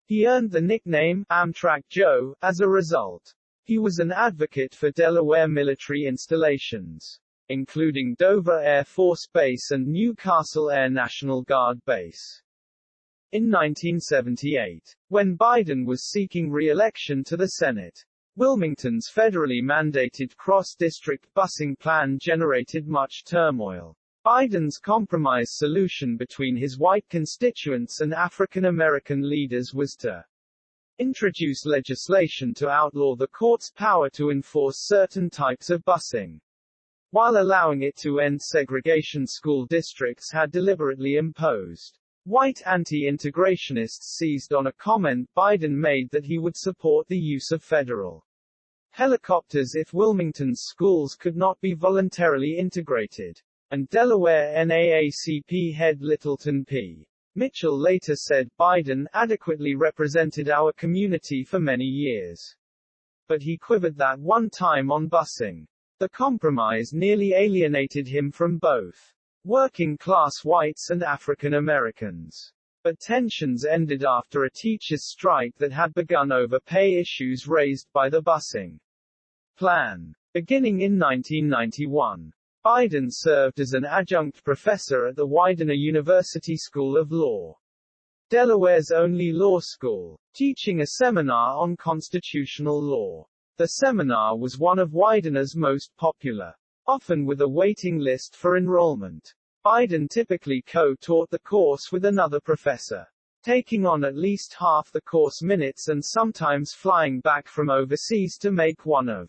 He earned the nickname Amtrak Joe as a result. He was an advocate for Delaware military installations, including Dover Air Force Base and Newcastle Air National Guard Base. In 1978, when Biden was seeking re-election to the Senate, Wilmington's federally mandated cross-district busing plan generated much turmoil. Biden's compromise solution between his white constituents and African American leaders was to Introduce legislation to outlaw the court's power to enforce certain types of busing, while allowing it to end segregation school districts had deliberately imposed. White anti-integrationists seized on a comment Biden made that he would support the use of federal helicopters if Wilmington's schools could not be voluntarily integrated. And Delaware NAACP head Littleton P. Mitchell later said, Biden adequately represented our community for many years. But he quivered that one time on busing. The compromise nearly alienated him from both working-class whites and African Americans. But tensions ended after a teachers' strike that had begun over pay issues raised by the busing plan. Beginning in 1991, Biden served as an adjunct professor at the Widener University School of Law, Delaware's only law school, teaching a seminar on constitutional law. The seminar was one of Widener's most popular, often with a waiting list for enrollment. Biden typically co-taught the course with another professor, taking on at least half the course minutes and sometimes flying back from overseas to make one of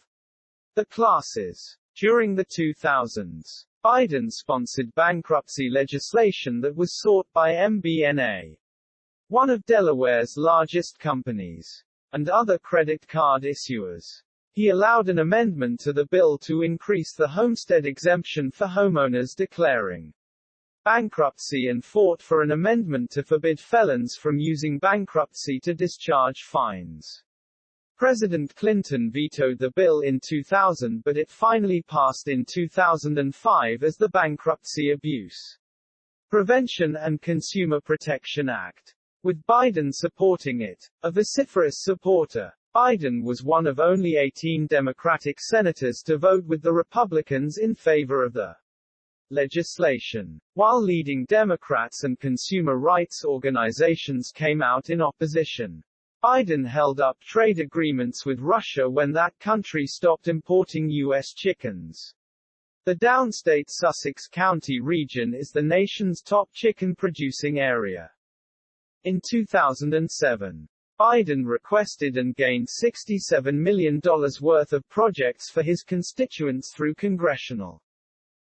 the classes. During the 2000s, Biden sponsored bankruptcy legislation that was sought by MBNA, one of Delaware's largest companies, and other credit card issuers. He allowed an amendment to the bill to increase the homestead exemption for homeowners declaring bankruptcy and fought for an amendment to forbid felons from using bankruptcy to discharge fines. President Clinton vetoed the bill in 2000, but it finally passed in 2005 as the Bankruptcy Abuse Prevention and Consumer Protection Act, with Biden supporting it. A vociferous supporter, Biden was one of only 18 Democratic senators to vote with the Republicans in favor of the legislation, while leading Democrats and consumer rights organizations came out in opposition. Biden held up trade agreements with Russia when that country stopped importing U.S. chickens. The downstate Sussex County region is the nation's top chicken-producing area. In 2007, Biden requested and gained $67 million worth of projects for his constituents through congressional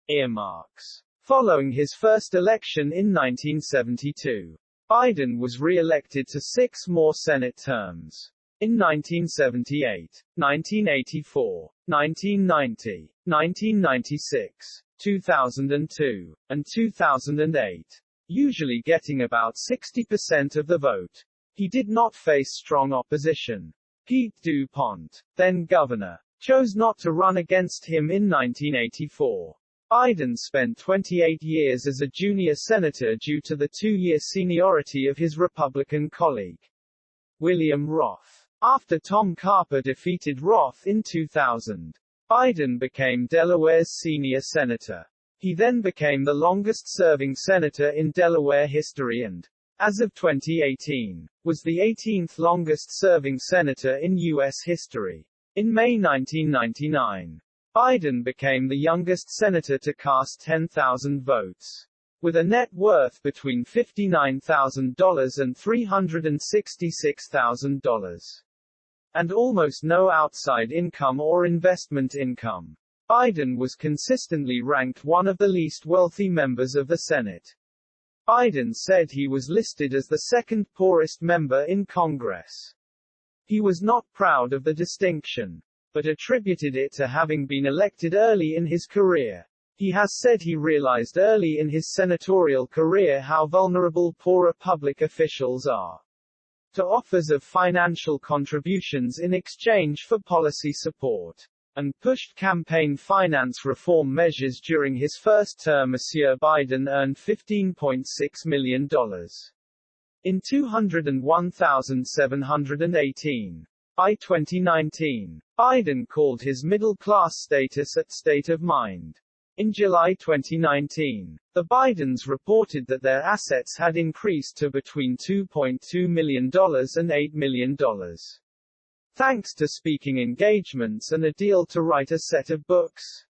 earmarks. Following his first election in 1972, Biden was re-elected to 6 more Senate terms. In 1978, 1984, 1990, 1996, 2002, and 2008, usually getting about 60% of the vote. He did not face strong opposition. Pete DuPont, then governor, chose not to run against him in 1984. Biden spent 28 years as a junior senator due to the 2-year seniority of his Republican colleague, William Roth. After Tom Carper defeated Roth in 2000, Biden became Delaware's senior senator. He then became the longest-serving senator in Delaware history and, as of 2018, was the 18th longest-serving senator in U.S. history. In May 1999, Biden became the youngest senator to cast 10,000 votes. With a net worth between $59,000 and $366,000. And almost no outside income or investment income, Biden was consistently ranked one of the least wealthy members of the Senate. Biden said he was listed as the second poorest member in Congress. He was not proud of the distinction, but attributed it to having been elected early in his career. He has said he realized early in his senatorial career how vulnerable poorer public officials are to offers of financial contributions in exchange for policy support, and pushed campaign finance reform measures during his first term. Monsieur Biden earned $15.6 million in 201,718. By 2019, Biden called his middle-class status at State of Mind. In July 2019, the Bidens reported that their assets had increased to between $2.2 million and $8 million. Thanks to speaking engagements and a deal to write a set of books.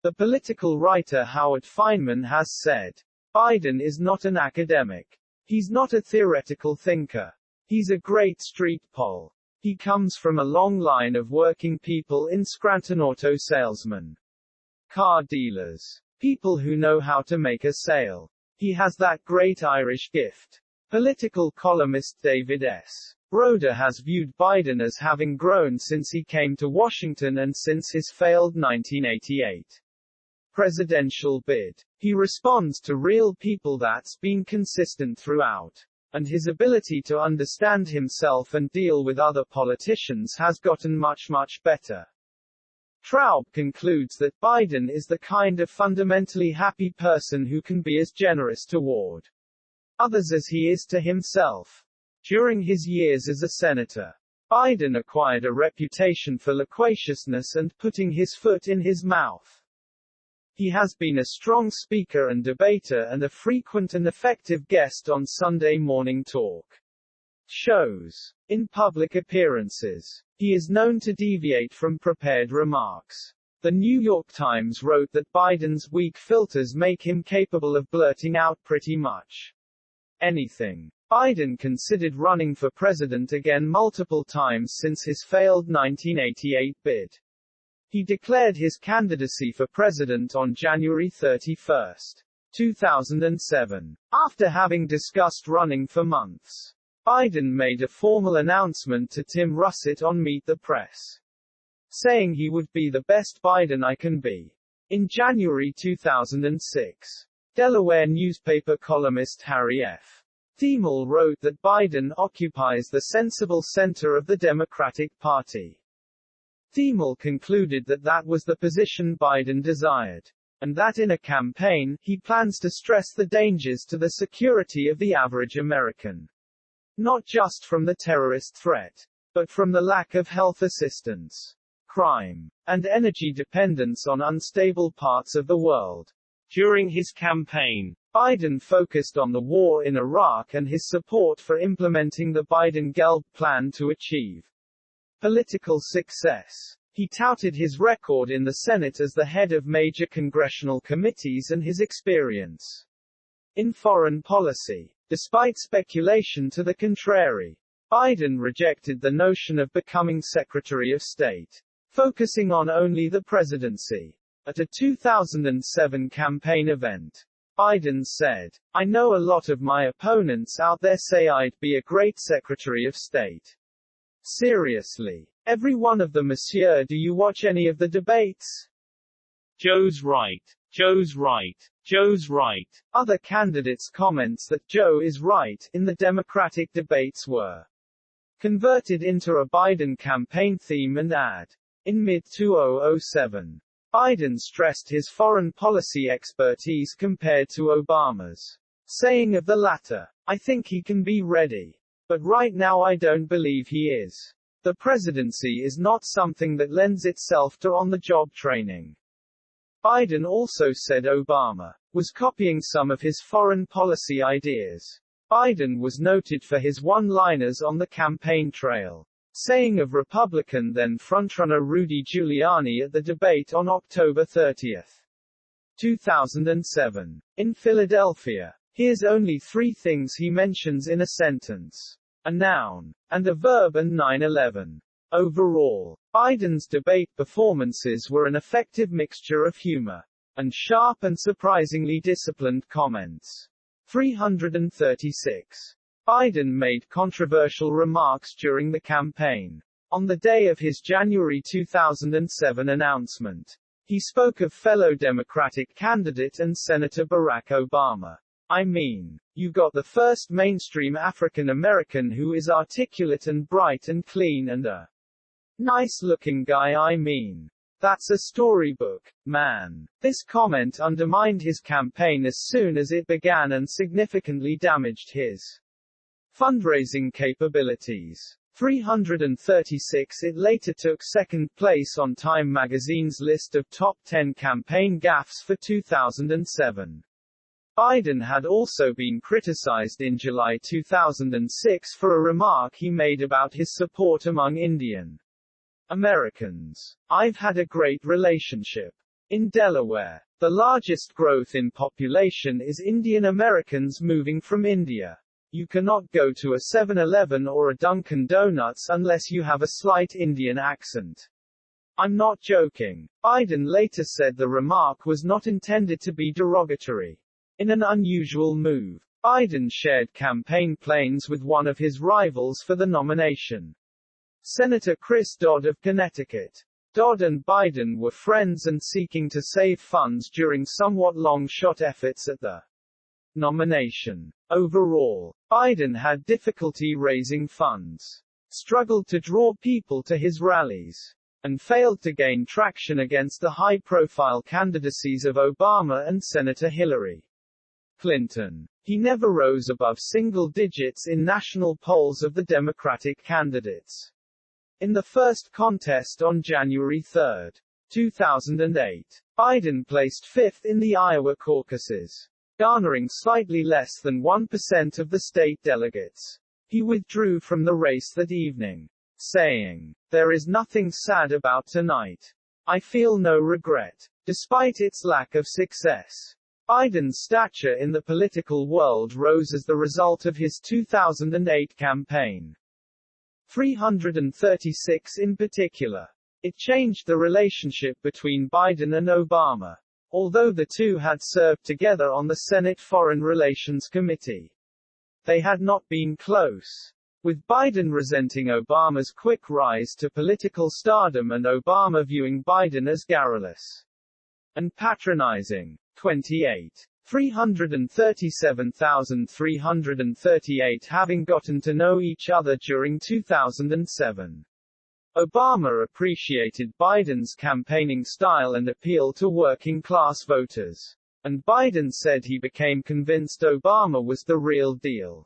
The political writer Howard Fineman has said, Biden is not an academic. He's not a theoretical thinker. He's a great street pol. He comes from a long line of working people in Scranton, auto salesmen, car dealers, people who know how to make a sale. He has that great Irish gift. Political columnist David S. Roeder has viewed Biden as having grown since he came to Washington and since his failed 1988 presidential bid. He responds to real people that's been consistent throughout. And his ability to understand himself and deal with other politicians has gotten much better. Traub concludes that Biden is the kind of fundamentally happy person who can be as generous toward others as he is to himself. During his years as a senator, Biden acquired a reputation for loquaciousness and putting his foot in his mouth. He has been a strong speaker and debater and a frequent and effective guest on Sunday morning talk shows. In public appearances, he is known to deviate from prepared remarks. The New York Times wrote that Biden's weak filters make him capable of blurting out pretty much anything. Biden considered running for president again multiple times since his failed 1988 bid. He declared his candidacy for president on January 31, 2007. After having discussed running for months, Biden made a formal announcement to Tim Russert on Meet the Press, saying he would be the best Biden I can be. In January 2006, Delaware newspaper columnist Harry F. Thiemel wrote that Biden occupies the sensible center of the Democratic Party. Thiemel concluded that that was the position Biden desired, and that in a campaign, he plans to stress the dangers to the security of the average American. Not just from the terrorist threat, but from the lack of health assistance, crime, and energy dependence on unstable parts of the world. During his campaign, Biden focused on the war in Iraq and his support for implementing the Biden-Gelb plan to achieve political success. He touted his record in the Senate as the head of major congressional committees and his experience in foreign policy. Despite speculation to the contrary, Biden rejected the notion of becoming Secretary of State, focusing on only the presidency. At a 2007 campaign event, Biden said, "I know a lot of my opponents out there say I'd be a great Secretary of State. Seriously. Every one of them, monsieur. Do you watch any of the debates? Joe's right. Joe's right. Joe's right." Other candidates' comments that Joe is right in the Democratic debates were converted into a Biden campaign theme and ad. In mid-2007, Biden stressed his foreign policy expertise compared to Obama's, saying of the latter, "I think he can be ready. But right now I don't believe he is. The presidency is not something that lends itself to on-the-job training." Biden also said Obama was copying some of his foreign policy ideas. Biden was noted for his one-liners on the campaign trail, saying of Republican then frontrunner Rudy Giuliani at the debate on October 30, 2007, in Philadelphia, "Here's only 3 things he mentions in a sentence: a noun, and a verb and 9/11. Overall, Biden's debate performances were an effective mixture of humor and sharp and surprisingly disciplined comments. 336. Biden made controversial remarks during the campaign. On the day of his January 2007 announcement, he spoke of fellow Democratic candidate and Senator Barack Obama. "I mean, you got the first mainstream African American who is articulate and bright and clean and a nice-looking guy. I mean, that's a storybook, man." This comment undermined his campaign as soon as it began and significantly damaged his fundraising capabilities. 336. It later took second place on Time magazine's list of top 10 campaign gaffes for 2007. Biden had also been criticized in July 2006 for a remark he made about his support among Indian Americans. "I've had a great relationship in Delaware. The largest growth in population is Indian Americans moving from India. You cannot go to a 7-Eleven or a Dunkin' Donuts unless you have a slight Indian accent. I'm not joking. Biden later said the remark was not intended to be derogatory. In an unusual move, Biden shared campaign planes with one of his rivals for the nomination. Senator Chris Dodd of Connecticut. Dodd and Biden were friends and seeking to save funds during somewhat long-shot efforts at the nomination. Overall, Biden had difficulty raising funds, struggled to draw people to his rallies, and failed to gain traction against the high-profile candidacies of Obama and Senator Hillary Clinton. He never rose above single digits in national polls of the Democratic candidates. In the first contest on January 3, 2008, Biden placed fifth in the Iowa caucuses, garnering slightly less than 1% of the state delegates. He withdrew from the race that evening, saying, "There is nothing sad about tonight. I feel no regret." Despite its lack of success, Biden's stature in the political world rose as the result of his 2008 campaign. 336 in particular. It changed the relationship between Biden and Obama, although the two had served together on the Senate Foreign Relations Committee. They had not been close, with Biden resenting Obama's quick rise to political stardom and Obama viewing Biden as garrulous and patronizing. 28. 337,338 having gotten to know each other during 2007. Obama appreciated Biden's campaigning style and appeal to working-class voters. And Biden said he became convinced Obama was the real deal.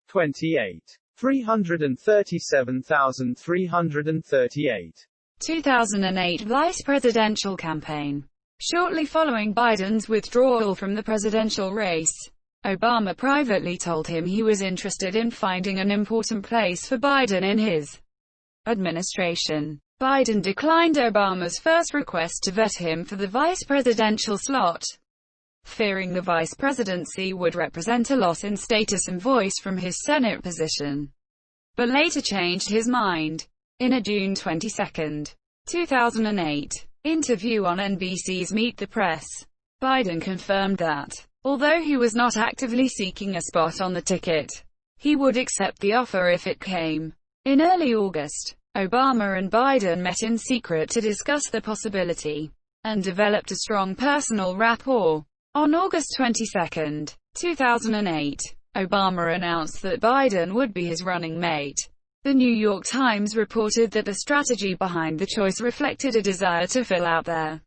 28. 337,338. 2008 Vice Presidential Campaign. Shortly following Biden's withdrawal from the presidential race, Obama privately told him he was interested in finding an important place for Biden in his administration. Biden declined Obama's first request to vet him for the vice presidential slot, fearing the vice presidency would represent a loss in status and voice from his Senate position, but later changed his mind. In a June 22, 2008, interview on NBC's Meet the Press, Biden confirmed that, although he was not actively seeking a spot on the ticket, he would accept the offer if it came. In early August, Obama and Biden met in secret to discuss the possibility, and developed a strong personal rapport. On August 22, 2008, Obama announced that Biden would be his running mate. The New York Times reported that the strategy behind the choice reflected a desire to fill out their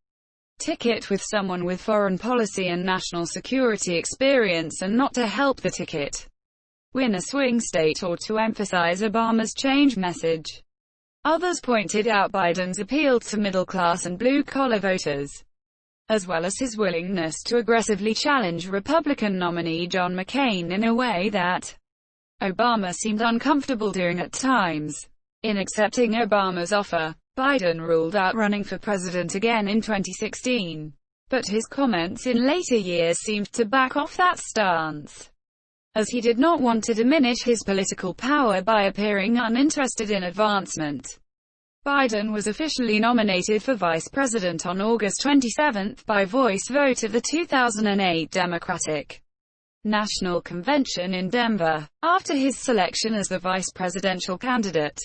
ticket with someone with foreign policy and national security experience and not to help the ticket win a swing state or to emphasize Obama's change message. Others pointed out Biden's appeal to middle-class and blue-collar voters, as well as his willingness to aggressively challenge Republican nominee John McCain in a way that Obama seemed uncomfortable doing at times. In accepting Obama's offer, Biden ruled out running for president again in 2016. But his comments in later years seemed to back off that stance, as he did not want to diminish his political power by appearing uninterested in advancement. Biden was officially nominated for vice president on August 27 by voice vote at the 2008 Democratic National Convention in Denver. After his selection as the vice presidential candidate,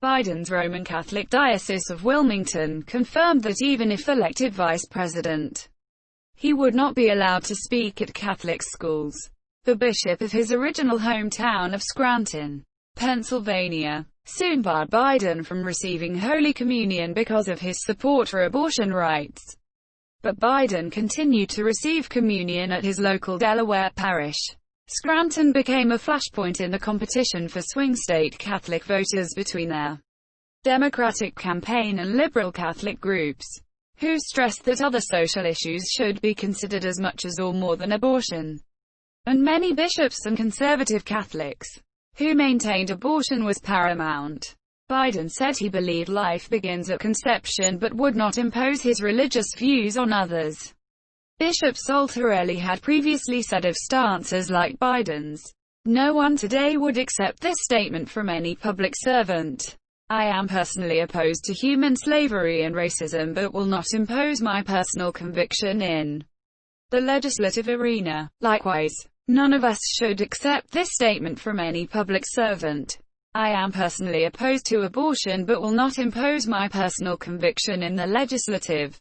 Biden's Roman Catholic Diocese of Wilmington confirmed that even if elected vice president, he would not be allowed to speak at Catholic schools. The bishop of his original hometown of Scranton, Pennsylvania, soon barred Biden from receiving Holy Communion because of his support for abortion rights. But Biden continued to receive communion at his local Delaware parish. Scranton became a flashpoint in the competition for swing state Catholic voters between their Democratic campaign and liberal Catholic groups, who stressed that other social issues should be considered as much as or more than abortion. And many bishops and conservative Catholics, who maintained abortion was paramount. Biden said he believed life begins at conception but would not impose his religious views on others. Bishop Saltarelli had previously said of stances like Biden's No one today would accept this statement from any public servant. I am personally opposed to human slavery and racism but will not impose my personal conviction in the legislative arena. Likewise, none of us should accept this statement from any public servant. I am personally opposed to abortion but will not impose my personal conviction in the legislative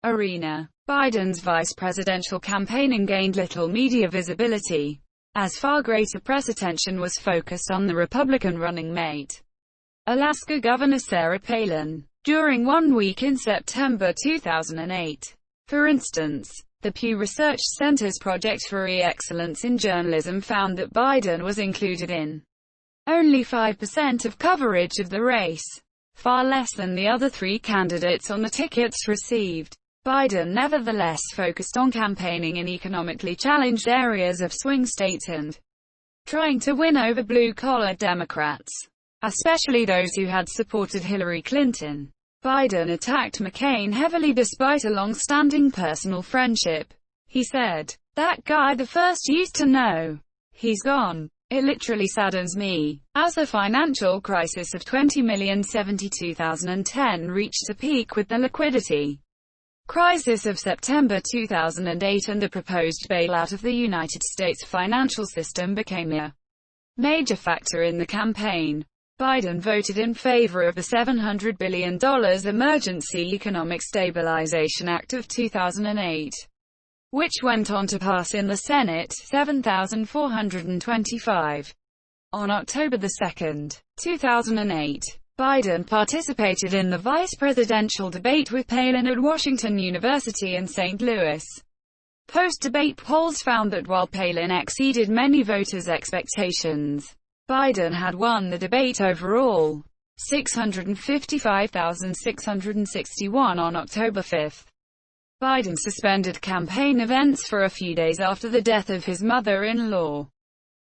arena. Biden's vice presidential campaigning gained little media visibility, as far greater press attention was focused on the Republican running mate, Alaska Governor Sarah Palin, during 1 week in September 2008. For instance, the Pew Research Center's Project for E-Excellence in Journalism found that Biden was included in only 5% of coverage of the race, far less than the other three candidates on the tickets received. Biden nevertheless focused on campaigning in economically challenged areas of swing states and trying to win over blue-collar Democrats, especially those who had supported Hillary Clinton. Biden attacked McCain heavily despite a long-standing personal friendship. He said, "That guy the first used to know. He's gone. It literally saddens me." As the financial crisis of 20,072,010 reached a peak with the liquidity crisis of September 2008 and the proposed bailout of the United States financial system became a major factor in the campaign, Biden voted in favor of the $700 billion Emergency Economic Stabilization Act of 2008. Which went on to pass in the Senate, 7,425. On October 2, 2008, Biden participated in the vice presidential debate with Palin at Washington University in St. Louis. Post-debate polls found that while Palin exceeded many voters' expectations, Biden had won the debate overall, 655,661 on October 5. Biden suspended campaign events for a few days after the death of his mother-in-law.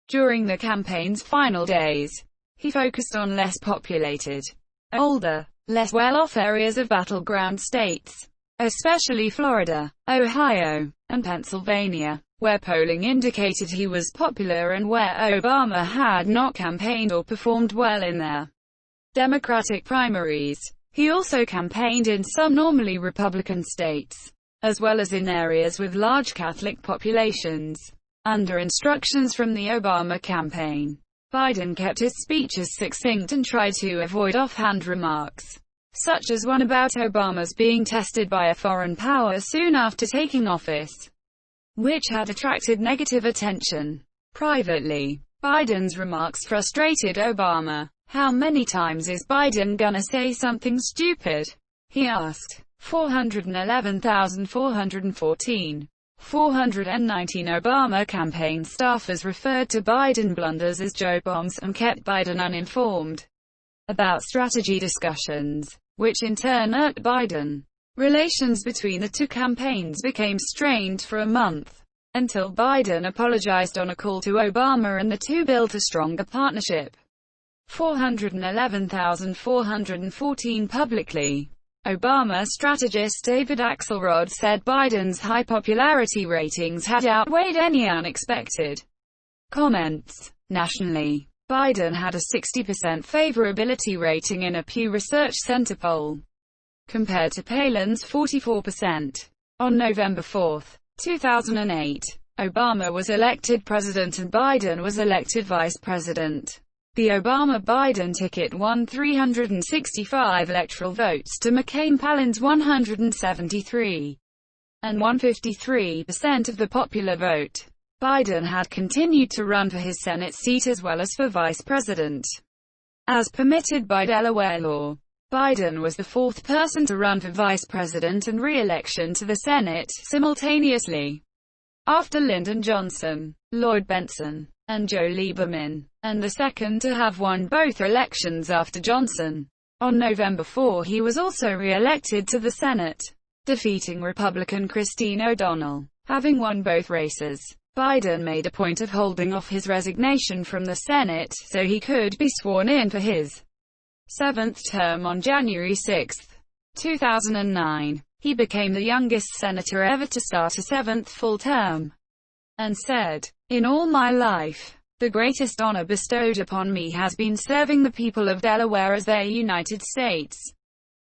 During the campaign's final days, he focused on less populated, older, less well-off areas of battleground states, especially Florida, Ohio, and Pennsylvania, where polling indicated he was popular and where Obama had not campaigned or performed well in their Democratic primaries. He also campaigned in some normally Republican states, as well as in areas with large Catholic populations. Under instructions from the Obama campaign, Biden kept his speeches succinct and tried to avoid offhand remarks, such as one about Obama's being tested by a foreign power soon after taking office, which had attracted negative attention. Privately, Biden's remarks frustrated Obama. "How many times is Biden gonna say something stupid?" he asked. 411,414. 419 Obama campaign staffers referred to Biden blunders as Joe bombs and kept Biden uninformed about strategy discussions, which in turn irked Biden. Relations between the two campaigns became strained for a month, until Biden apologized on a call to Obama and the two built a stronger partnership. 411,414 publicly. Obama strategist David Axelrod said Biden's high popularity ratings had outweighed any unexpected comments. Nationally, Biden had a 60% favorability rating in a Pew Research Center poll, compared to Palin's 44%. On November 4, 2008, Obama was elected president and Biden was elected vice president. The Obama-Biden ticket won 365 electoral votes to McCain-Palin's 173, and won 53% of the popular vote. Biden had continued to run for his Senate seat as well as for vice president, as permitted by Delaware law. Biden was the fourth person to run for vice president and re-election to the Senate simultaneously, after Lyndon Johnson, Lloyd Bentsen, and Joe Lieberman, and the second to have won both elections after Johnson. On November 4 he was also re-elected to the Senate, defeating Republican Christine O'Donnell. Having won both races, Biden made a point of holding off his resignation from the Senate so he could be sworn in for his seventh term on January 6, 2009. He became the youngest senator ever to start a seventh full term, and said, "In all my life, The greatest honor bestowed upon me has been serving the people of Delaware as their United States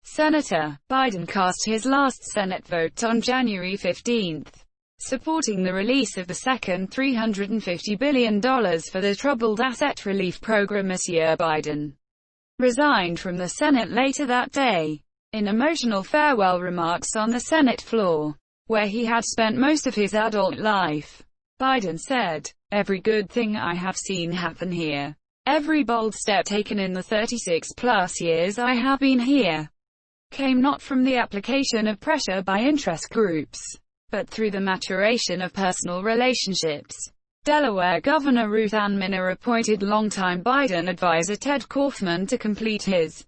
Senator. Biden cast his last Senate vote on January 15, supporting the release of the second $350 billion for the Troubled Asset Relief Program. Monsieur Biden resigned from the Senate later that day. In emotional farewell remarks on the Senate floor, where he had spent most of his adult life, Biden said, "Every good thing I have seen happen here, every bold step taken in the 36-plus years I have been here, came not from the application of pressure by interest groups, but through the maturation of personal relationships." Delaware Governor Ruth Ann Minner appointed longtime Biden advisor Ted Kaufman to complete his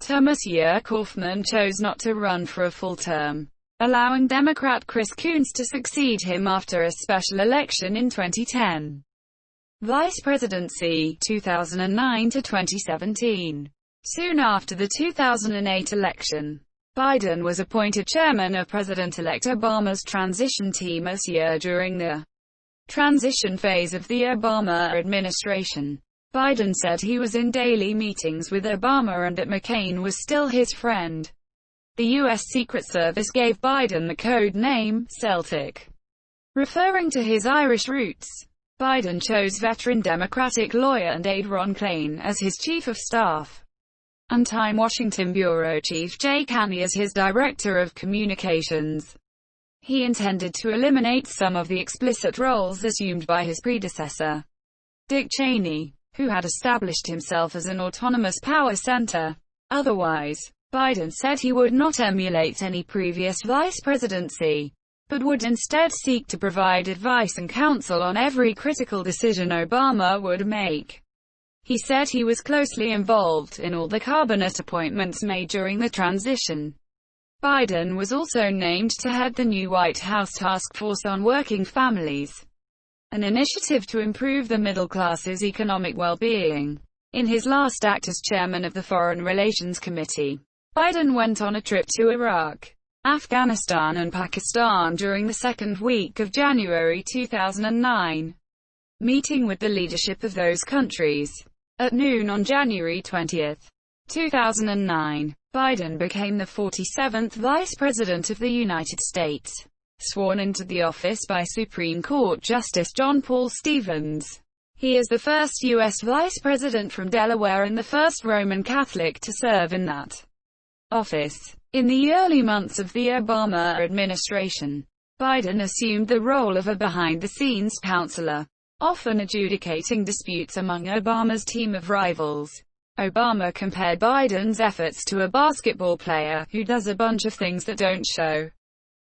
term. Monsieur Kaufman chose not to run for a full term, allowing Democrat Chris Coons to succeed him after a special election in 2010. Vice Presidency, 2009 to 2017. Soon after the 2008 election, Biden was appointed chairman of President-elect Obama's transition team. During the transition phase of the Obama administration, Biden said he was in daily meetings with Obama and that McCain was still his friend. The U.S. Secret Service gave Biden the code name Celtic, referring to his Irish roots. Biden chose veteran Democratic lawyer and aide Ron Klain as his chief of staff, and Time Washington bureau chief Jay Caney as his director of communications. He intended to eliminate some of the explicit roles assumed by his predecessor, Dick Cheney, who had established himself as an autonomous power center. Otherwise, Biden said he would not emulate any previous vice presidency, but would instead seek to provide advice and counsel on every critical decision Obama would make. He said he was closely involved in all the cabinet appointments made during the transition. Biden was also named to head the new White House Task Force on Working Families, an initiative to improve the middle class's economic well-being. In his last act as chairman of the Foreign Relations Committee, Biden went on a trip to Iraq, Afghanistan and Pakistan during the second week of January 2009, meeting with the leadership of those countries. At noon on January 20, 2009, Biden became the 47th Vice President of the United States, sworn into the office by Supreme Court Justice John Paul Stevens. He is the first U.S. Vice President from Delaware and the first Roman Catholic to serve in that office. In the early months of the Obama administration, Biden assumed the role of a behind-the-scenes counselor, often adjudicating disputes among Obama's team of rivals. Obama compared Biden's efforts to a basketball player who does a bunch of things that don't show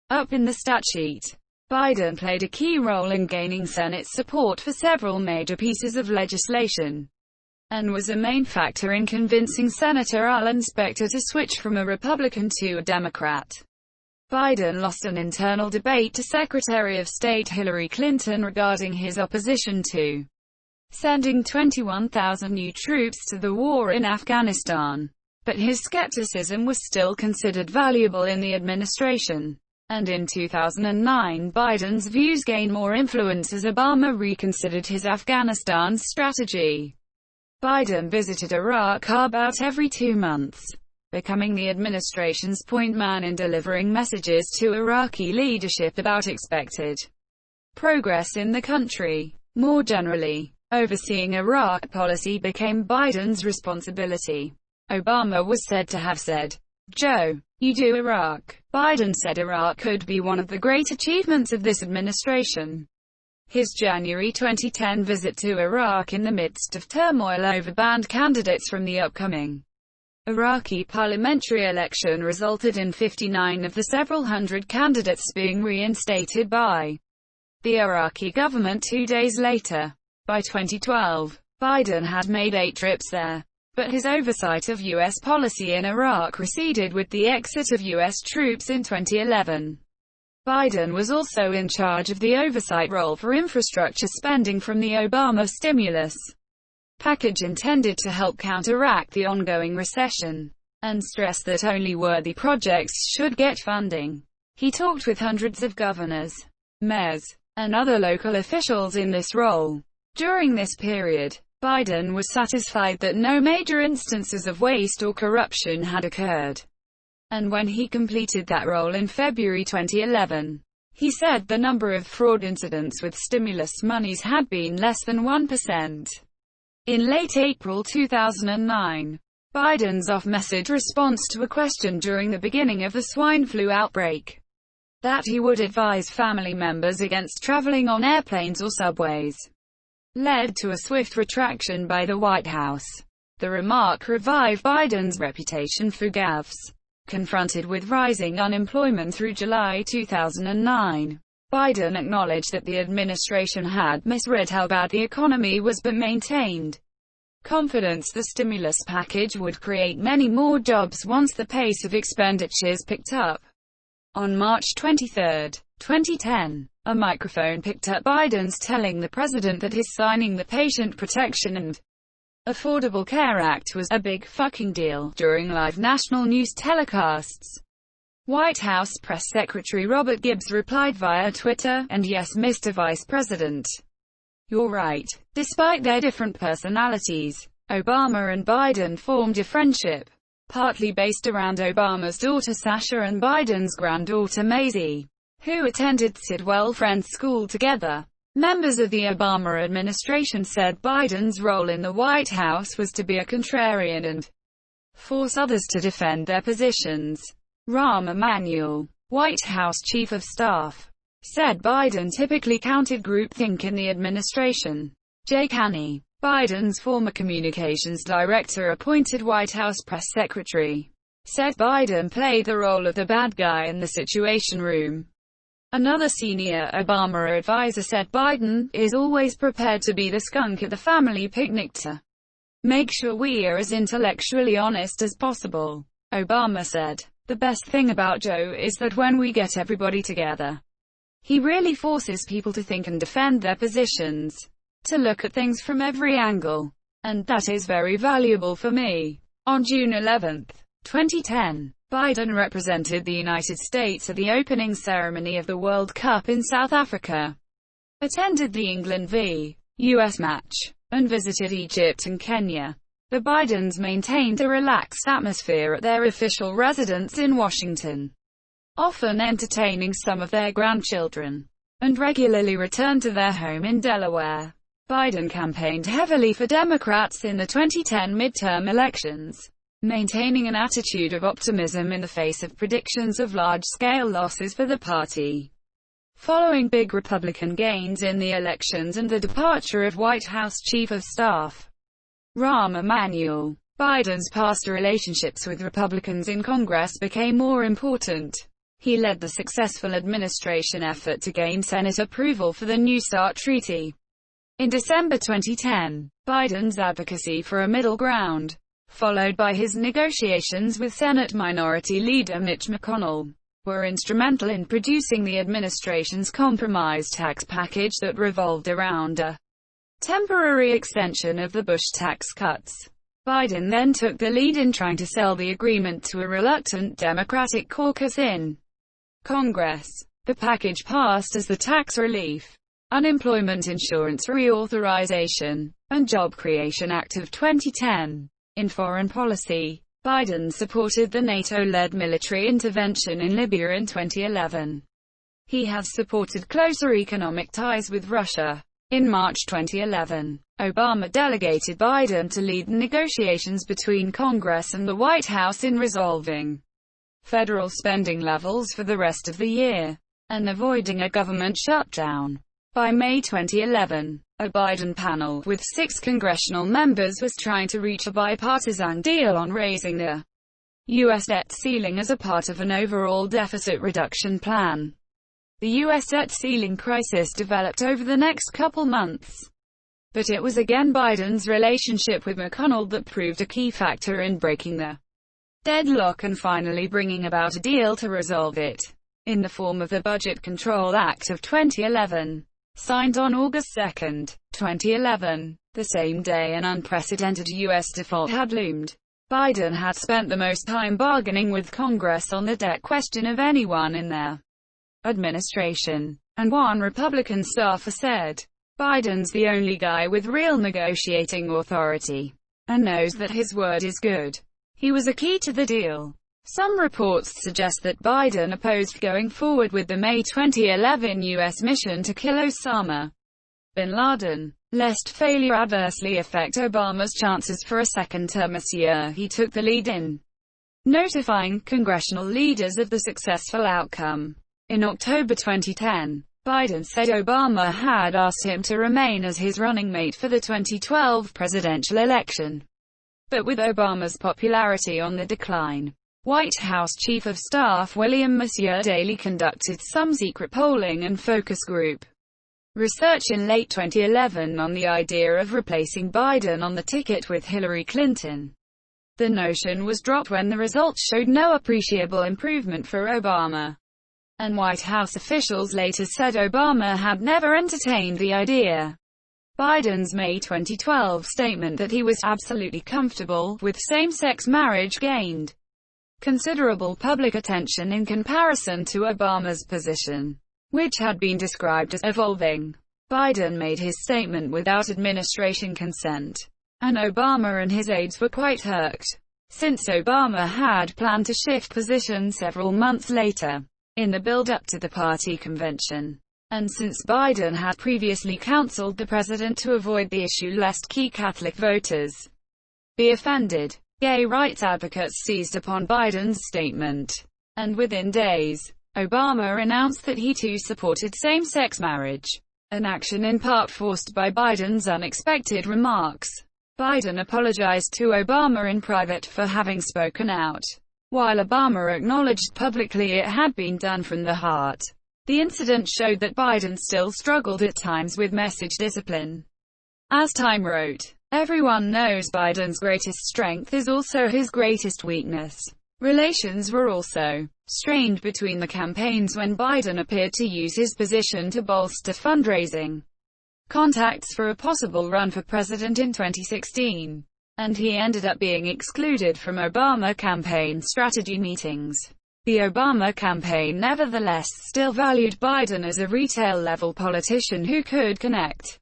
up in the stat sheet. Biden played a key role in gaining Senate support for several major pieces of legislation, and was a main factor in convincing Senator Alan Specter to switch from a Republican to a Democrat. Biden lost an internal debate to Secretary of State Hillary Clinton regarding his opposition to sending 21,000 new troops to the war in Afghanistan, but his skepticism was still considered valuable in the administration. And in 2009, Biden's views gained more influence as Obama reconsidered his Afghanistan strategy. Biden visited Iraq about every 2 months, becoming the administration's point man in delivering messages to Iraqi leadership about expected progress in the country. More generally, overseeing Iraq policy became Biden's responsibility. Obama was said to have said, "Joe, you do Iraq." Biden said Iraq could be one of the great achievements of this administration. His January 2010 visit to Iraq in the midst of turmoil over banned candidates from the upcoming Iraqi parliamentary election resulted in 59 of the several hundred candidates being reinstated by the Iraqi government 2 days later. By 2012, Biden had made 8 trips there, but his oversight of U.S. policy in Iraq receded with the exit of U.S. troops in 2011. Biden was also in charge of the oversight role for infrastructure spending from the Obama stimulus package intended to help counteract the ongoing recession, and stressed that only worthy projects should get funding. He talked with hundreds of governors, mayors, and other local officials in this role. During this period, Biden was satisfied that no major instances of waste or corruption had occurred. And when he completed that role in February 2011, he said the number of fraud incidents with stimulus monies had been less than 1%. In late April 2009, Biden's off-message response to a question during the beginning of the swine flu outbreak, that he would advise family members against traveling on airplanes or subways, led to a swift retraction by the White House. The remark revived Biden's reputation for gaffes. Confronted with rising unemployment through July 2009, Biden acknowledged that the administration had misread how bad the economy was but maintained confidence the stimulus package would create many more jobs once the pace of expenditures picked up. On March 23, 2010, a microphone picked up Biden's telling the president that his signing the Patient Protection and Affordable Care Act was a big fucking deal during live national news telecasts. White House Press Secretary Robert Gibbs replied via Twitter, "And yes, Mr. Vice President, you're right." Despite their different personalities, Obama and Biden formed a friendship, partly based around Obama's daughter Sasha and Biden's granddaughter Maisie, who attended Sidwell Friends School together. Members of the Obama administration said Biden's role in the White House was to be a contrarian and force others to defend their positions. Rahm Emanuel, White House Chief of Staff, said Biden typically counted groupthink in the administration. Jay Carney, Biden's former communications director appointed White House press secretary, said Biden played the role of the bad guy in the Situation Room. Another senior Obama advisor said Biden is always prepared to be the skunk at the family picnic to make sure we are as intellectually honest as possible. Obama said, "The best thing about Joe is that when we get everybody together, he really forces people to think and defend their positions, to look at things from every angle. And that is very valuable for me." On June 11, 2010, Biden represented the United States at the opening ceremony of the World Cup in South Africa, attended the England v. US match, and visited Egypt and Kenya. The Bidens maintained a relaxed atmosphere at their official residence in Washington, often entertaining some of their grandchildren, and regularly returned to their home in Delaware. Biden campaigned heavily for Democrats in the 2010 midterm elections, maintaining an attitude of optimism in the face of predictions of large-scale losses for the party. Following big Republican gains in the elections and the departure of White House Chief of Staff Rahm Emanuel, Biden's past relationships with Republicans in Congress became more important. He led the successful administration effort to gain Senate approval for the New START treaty. In December 2010, Biden's advocacy for a middle ground, followed by his negotiations with Senate Minority Leader Mitch McConnell, were instrumental in producing the administration's compromise tax package that revolved around a temporary extension of the Bush tax cuts. Biden then took the lead in trying to sell the agreement to a reluctant Democratic caucus in Congress. The package passed as the Tax Relief, Unemployment Insurance Reauthorization, and Job Creation Act of 2010. In foreign policy, Biden supported the NATO-led military intervention in Libya in 2011. He has supported closer economic ties with Russia. In March 2011, Obama delegated Biden to lead negotiations between Congress and the White House in resolving federal spending levels for the rest of the year, and avoiding a government shutdown. By May 2011, a Biden panel with 6 congressional members was trying to reach a bipartisan deal on raising the U.S. debt ceiling as a part of an overall deficit reduction plan. The U.S. debt ceiling crisis developed over the next couple months, but it was again Biden's relationship with McConnell that proved a key factor in breaking the deadlock and finally bringing about a deal to resolve it, in the form of the Budget Control Act of 2011. Signed on August 2, 2011, the same day an unprecedented U.S. default had loomed. Biden had spent the most time bargaining with Congress on the debt question of anyone in their administration, and one Republican staffer said, Biden's the only guy with real negotiating authority, and knows that his word is good. He was a key to the deal. Some reports suggest that Biden opposed going forward with the May 2011 U.S. mission to kill Osama bin Laden, lest failure adversely affect Obama's chances for a second term. This year he took the lead in notifying congressional leaders of the successful outcome. In October 2010, Biden said Obama had asked him to remain as his running mate for the 2012 presidential election. But with Obama's popularity on the decline, White House Chief of Staff William Monsieur Daley conducted some secret polling and focus group research in late 2011 on the idea of replacing Biden on the ticket with Hillary Clinton. The notion was dropped when the results showed no appreciable improvement for Obama, and White House officials later said Obama had never entertained the idea. Biden's May 2012 statement that he was absolutely comfortable with same-sex marriage gained considerable public attention in comparison to Obama's position, which had been described as evolving. Biden made his statement without administration consent, and Obama and his aides were quite irked, since Obama had planned to shift position several months later in the build-up to the party convention, and since Biden had previously counseled the president to avoid the issue lest key Catholic voters be offended. Gay rights advocates seized upon Biden's statement, and within days, Obama announced that he too supported same-sex marriage, an action in part forced by Biden's unexpected remarks. Biden apologized to Obama in private for having spoken out, while Obama acknowledged publicly it had been done from the heart. The incident showed that Biden still struggled at times with message discipline. As Time wrote, everyone knows Biden's greatest strength is also his greatest weakness. Relations were also strained between the campaigns when Biden appeared to use his position to bolster fundraising contacts for a possible run for president in 2016, and he ended up being excluded from Obama campaign strategy meetings. The Obama campaign nevertheless still valued Biden as a retail-level politician who could connect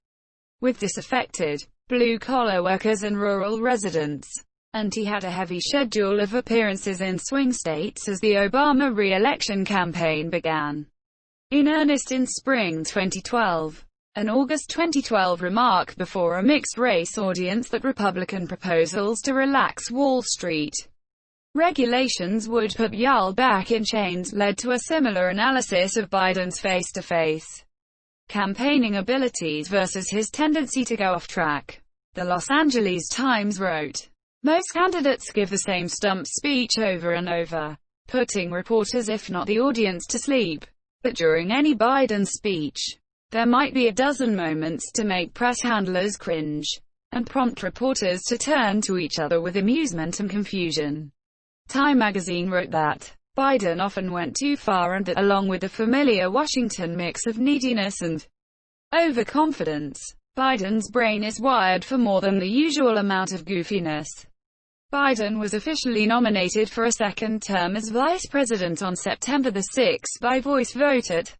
with disaffected, blue-collar workers and rural residents, and he had a heavy schedule of appearances in swing states as the Obama re-election campaign began in earnest in spring 2012. An August 2012 remark before a mixed-race audience that Republican proposals to relax Wall Street regulations would put y'all back in chains led to a similar analysis of Biden's face-to-face campaigning abilities versus his tendency to go off track. The Los Angeles Times wrote, most candidates give the same stump speech over and over, putting reporters if not the audience to sleep. But during any Biden speech, there might be a dozen moments to make press handlers cringe, and prompt reporters to turn to each other with amusement and confusion. Time magazine wrote that Biden often went too far and that, along with the familiar Washington mix of neediness and overconfidence, Biden's brain is wired for more than the usual amount of goofiness. Biden was officially nominated for a second term as vice president on September 6 by voice vote at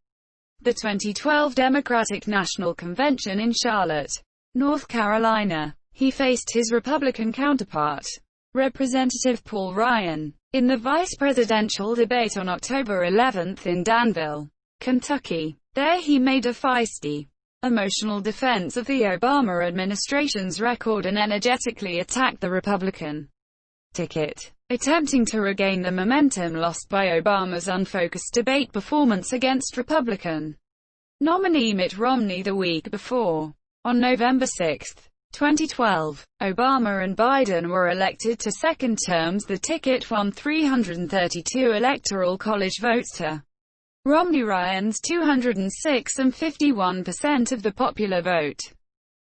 the 2012 Democratic National Convention in Charlotte, North Carolina. He faced his Republican counterpart, Representative Paul Ryan, in the vice presidential debate on October 11 in Danville, Kentucky. There he made a feisty, emotional defense of the Obama administration's record and energetically attacked the Republican ticket, attempting to regain the momentum lost by Obama's unfocused debate performance against Republican nominee Mitt Romney the week before. On November 6, 2012, Obama and Biden were elected to second terms. The ticket won 332 electoral college votes to Romney-Ryan's 206 and 51% of the popular vote.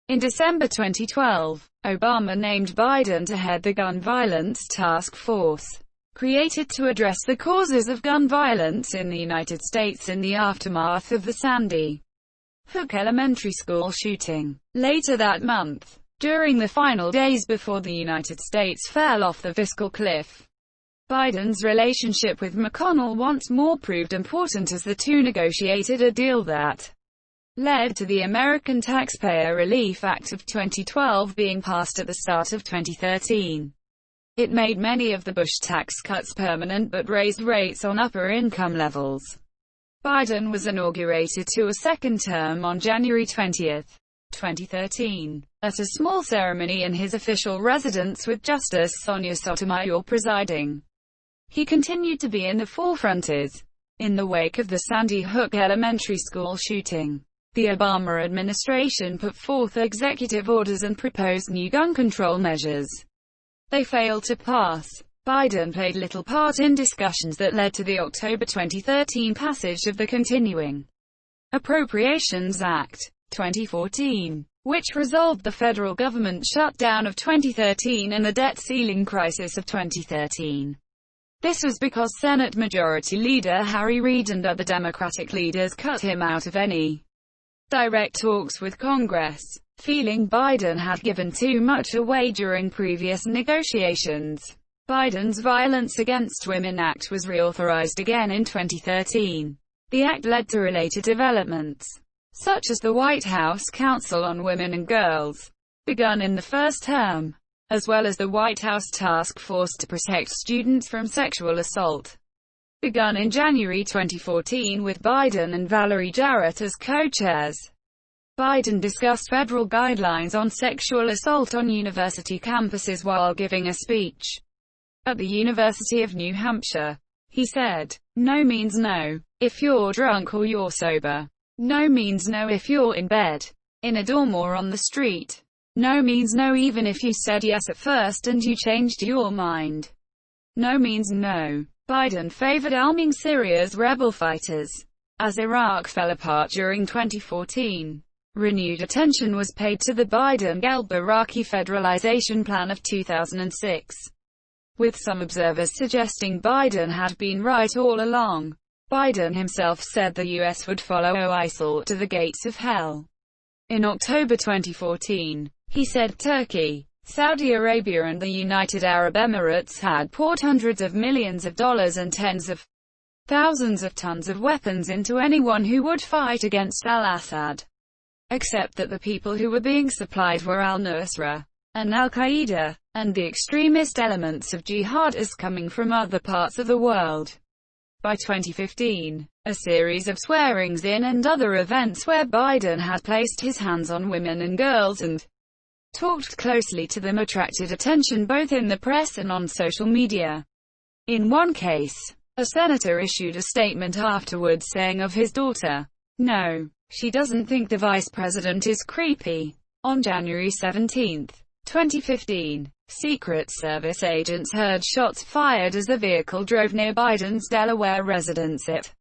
In December 2012, Obama named Biden to head the Gun Violence Task Force, created to address the causes of gun violence in the United States in the aftermath of the Sandy Hook Elementary School shooting. Later that month, during the final days before the United States fell off the fiscal cliff, Biden's relationship with McConnell once more proved important as the two negotiated a deal that led to the American Taxpayer Relief Act of 2012 being passed at the start of 2013. It made many of the Bush tax cuts permanent but raised rates on upper income levels. Biden was inaugurated to a second term on January 20, 2013, at a small ceremony in his official residence with Justice Sonia Sotomayor presiding. He continued to be in the forefront in the wake of the Sandy Hook Elementary School shooting. The Obama administration put forth executive orders and proposed new gun control measures. They failed to pass. Biden played little part in discussions that led to the October 2013 passage of the Continuing Appropriations Act, 2014, which resolved the federal government shutdown of 2013 and the debt ceiling crisis of 2013. This was because Senate Majority Leader Harry Reid and other Democratic leaders cut him out of any direct talks with Congress, feeling Biden had given too much away during previous negotiations. Biden's Violence Against Women Act was reauthorized again in 2013. The act led to related developments, such as the White House Council on Women and Girls, begun in the first term, as well as the White House Task Force to Protect Students from Sexual Assault, begun in January 2014 with Biden and Valerie Jarrett as co-chairs. Biden discussed federal guidelines on sexual assault on university campuses while giving a speech at the University of New Hampshire. He said, "No means no, if you're drunk or you're sober. No means no if you're in bed, in a dorm or on the street. No means no even if you said yes at first and you changed your mind. No means no." Biden favored arming Syria's rebel fighters. As Iraq fell apart during 2014, renewed attention was paid to the Biden-Gelb-Iraqi federalization plan of 2006, with some observers suggesting Biden had been right all along. Biden himself said the U.S. would follow ISIL to the gates of hell. In October 2014, he said Turkey, Saudi Arabia and the United Arab Emirates had poured hundreds of millions of dollars and tens of thousands of tons of weapons into anyone who would fight against al-Assad, except that the people who were being supplied were al-Nusra and al-Qaeda, and the extremist elements of jihadists coming from other parts of the world. By 2015, a series of swearings-in and other events where Biden had placed his hands on women and girls and talked closely to them attracted attention both in the press and on social media. In one case, a senator issued a statement afterwards saying of his daughter, "No, she doesn't think the vice president is creepy." On January 17, 2015, Secret Service agents heard shots fired as the vehicle drove near Biden's Delaware residence at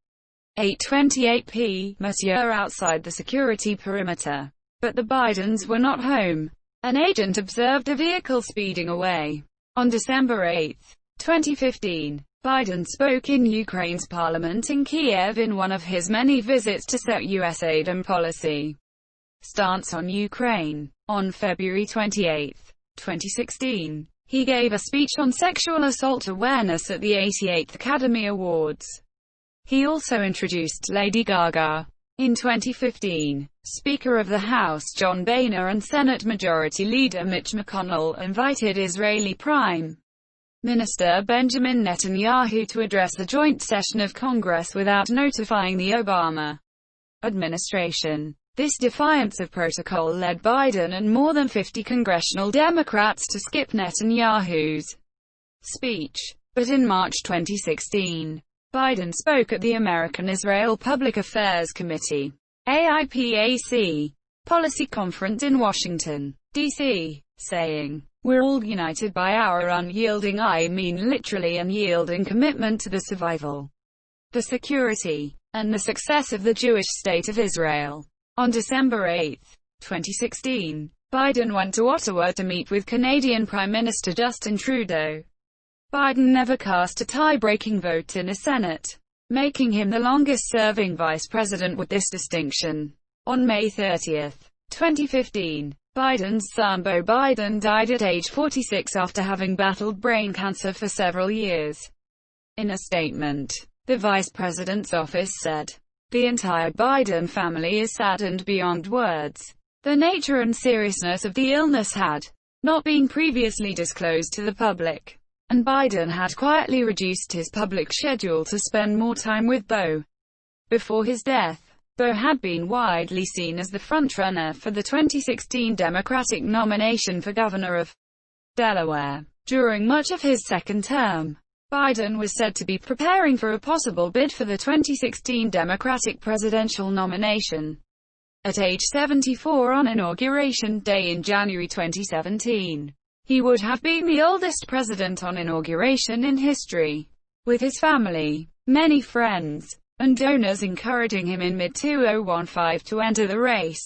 8:28 p.m. outside the security perimeter. But the Bidens were not home. An agent observed a vehicle speeding away. On December 8, 2015, Biden spoke in Ukraine's parliament in Kiev in one of his many visits to set U.S. aid and policy stance on Ukraine. On February 28, 2016, he gave a speech on sexual assault awareness at the 88th Academy Awards. He also introduced Lady Gaga. In 2015, Speaker of the House John Boehner and Senate Majority Leader Mitch McConnell invited Israeli Prime Minister Benjamin Netanyahu to address the joint session of Congress without notifying the Obama administration. This defiance of protocol led Biden and more than 50 congressional Democrats to skip Netanyahu's speech. But in March 2016, Biden spoke at the American-Israel Public Affairs Committee, AIPAC, policy conference in Washington, D.C., saying, "We're all united by our unyielding, I mean literally unyielding commitment to the survival, the security, and the success of the Jewish state of Israel." On December 8, 2016, Biden went to Ottawa to meet with Canadian Prime Minister Justin Trudeau. Biden never cast a tie-breaking vote in the Senate, making him the longest-serving vice president with this distinction. On May 30, 2015, Biden's son Beau Biden died at age 46 after having battled brain cancer for several years. In a statement, the vice president's office said, The entire Biden family is saddened beyond words. The nature and seriousness of the illness had not been previously disclosed to the public, and Biden had quietly reduced his public schedule to spend more time with Beau. Before his death, Beau had been widely seen as the frontrunner for the 2016 Democratic nomination for governor of Delaware. During much of his second term, Biden was said to be preparing for a possible bid for the 2016 Democratic presidential nomination. At age 74 on Inauguration Day in January 2017, he would have been the oldest president on inauguration in history, with his family, many friends, and donors encouraging him in mid-2015 to enter the race.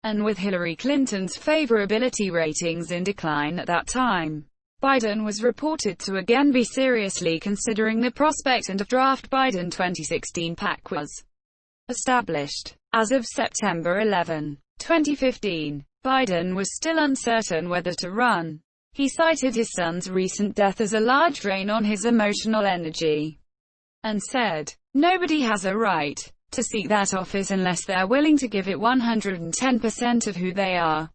And with Hillary Clinton's favorability ratings in decline at that time, Biden was reported to again be seriously considering the prospect, and a draft Biden 2016 PAC was established. As of September 11, 2015, Biden was still uncertain whether to run. He cited his son's recent death as a large drain on his emotional energy, and said, "Nobody has a right to seek that office unless they're willing to give it 110% of who they are."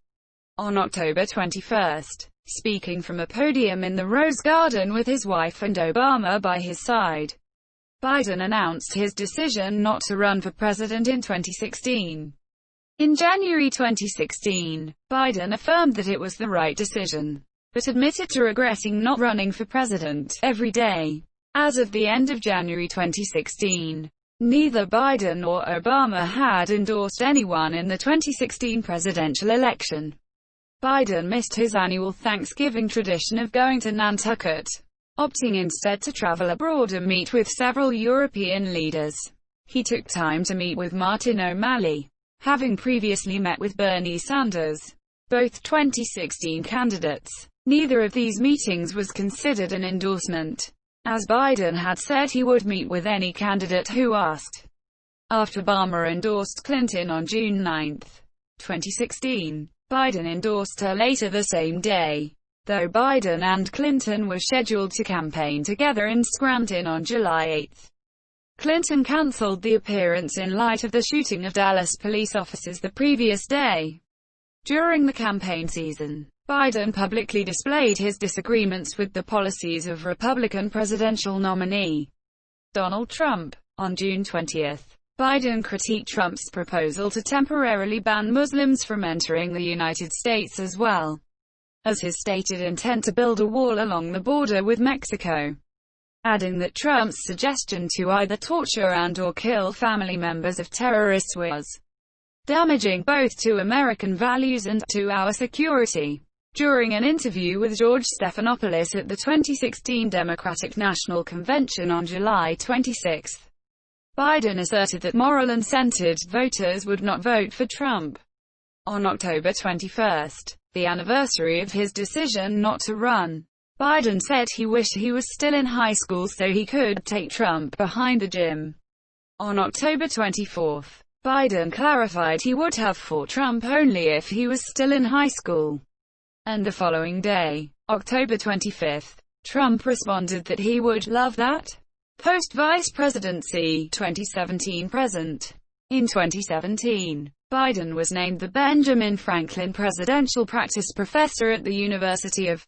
On October 21, speaking from a podium in the Rose Garden with his wife and Obama by his side, Biden announced his decision not to run for president in 2016. In January 2016, Biden affirmed that it was the right decision, but admitted to regretting not running for president every day. As of the end of January 2016, neither Biden nor Obama had endorsed anyone in the 2016 presidential election. Biden missed his annual Thanksgiving tradition of going to Nantucket, opting instead to travel abroad and meet with several European leaders. He took time to meet with Martin O'Malley, having previously met with Bernie Sanders, both 2016 candidates. Neither of these meetings was considered an endorsement, as Biden had said he would meet with any candidate who asked. After Obama endorsed Clinton on June 9, 2016, Biden endorsed her later the same day, though Biden and Clinton were scheduled to campaign together in Scranton on July 8. Clinton canceled the appearance in light of the shooting of Dallas police officers the previous day. During the campaign season, Biden publicly displayed his disagreements with the policies of Republican presidential nominee Donald Trump. On June 20, Biden critiqued Trump's proposal to temporarily ban Muslims from entering the United States, as well as his stated intent to build a wall along the border with Mexico, adding that Trump's suggestion to either torture and/or kill family members of terrorists was damaging both to American values and to our security. During an interview with George Stephanopoulos at the 2016 Democratic National Convention on July 26, Biden asserted that moral and centered voters would not vote for Trump. On October 21, the anniversary of his decision not to run, Biden said he wished he was still in high school so he could take Trump behind the gym. On October 24, Biden clarified he would have fought Trump only if he was still in high school. And the following day, October 25, Trump responded that he would love that. Post-vice presidency, 2017 present. In 2017, Biden was named the Benjamin Franklin Presidential Practice Professor at the University of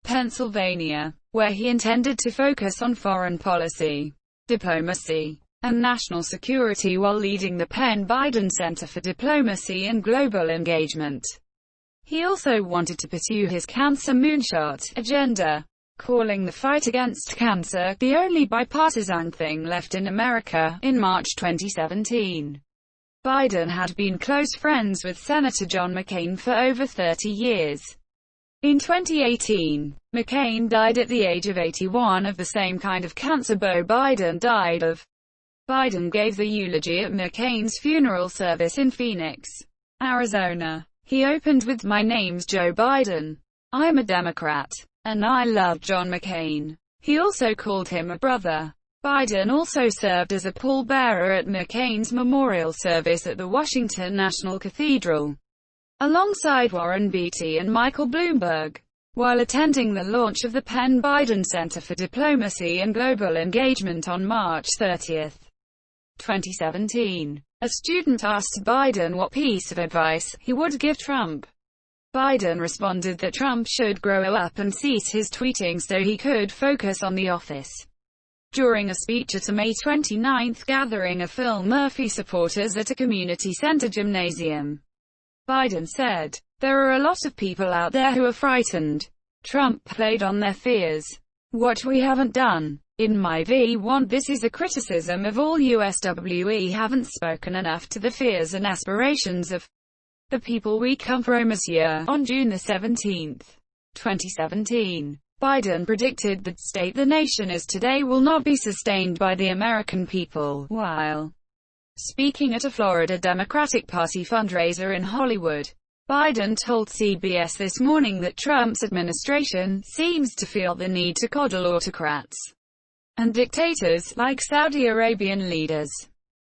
Pennsylvania, where he intended to focus on foreign policy, diplomacy, and national security while leading the Penn-Biden Center for Diplomacy and Global Engagement. He also wanted to pursue his cancer moonshot agenda, calling the fight against cancer the only bipartisan thing left in America. In March 2017, Biden had been close friends with Senator John McCain for over 30 years. In 2018, McCain died at the age of 81 of the same kind of cancer Beau Biden died of. Biden gave the eulogy at McCain's funeral service in Phoenix, Arizona. He opened with, "My name's Joe Biden. I'm a Democrat, and I love John McCain." He also called him a brother. Biden also served as a pallbearer at McCain's memorial service at the Washington National Cathedral, alongside Warren Beatty and Michael Bloomberg. While attending the launch of the Penn-Biden Center for Diplomacy and Global Engagement on March 30, 2017. A student asked Biden what piece of advice he would give Trump. Biden responded that Trump should grow up and cease his tweeting so he could focus on the office. During a speech at a May 29 gathering of Phil Murphy supporters at a community center gymnasium, Biden said, "There are a lot of people out there who are frightened. Trump played on their fears. What we haven't done, in my view, this is a criticism of all we haven't spoken enough to the fears and aspirations of the people we come from." On June 17, 2017, Biden predicted that state the nation is today will not be sustained by the American people, while speaking at a Florida Democratic Party fundraiser in Hollywood. Biden told CBS This Morning that Trump's administration seems to feel the need to coddle autocrats and dictators like Saudi Arabian leaders,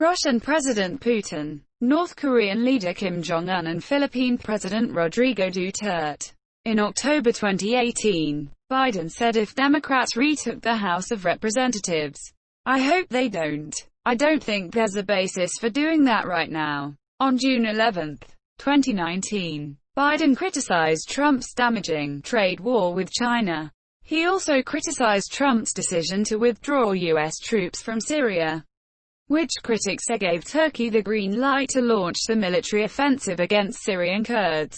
Russian President Putin, North Korean leader Kim Jong-un and Philippine President Rodrigo Duterte. In October 2018, Biden said if Democrats retook the House of Representatives, "I hope they don't. I don't think there's a basis for doing that right now." On June 11, 2019, Biden criticized Trump's damaging trade war with China. He also criticized Trump's decision to withdraw U.S. troops from Syria, which critics say gave Turkey the green light to launch the military offensive against Syrian Kurds.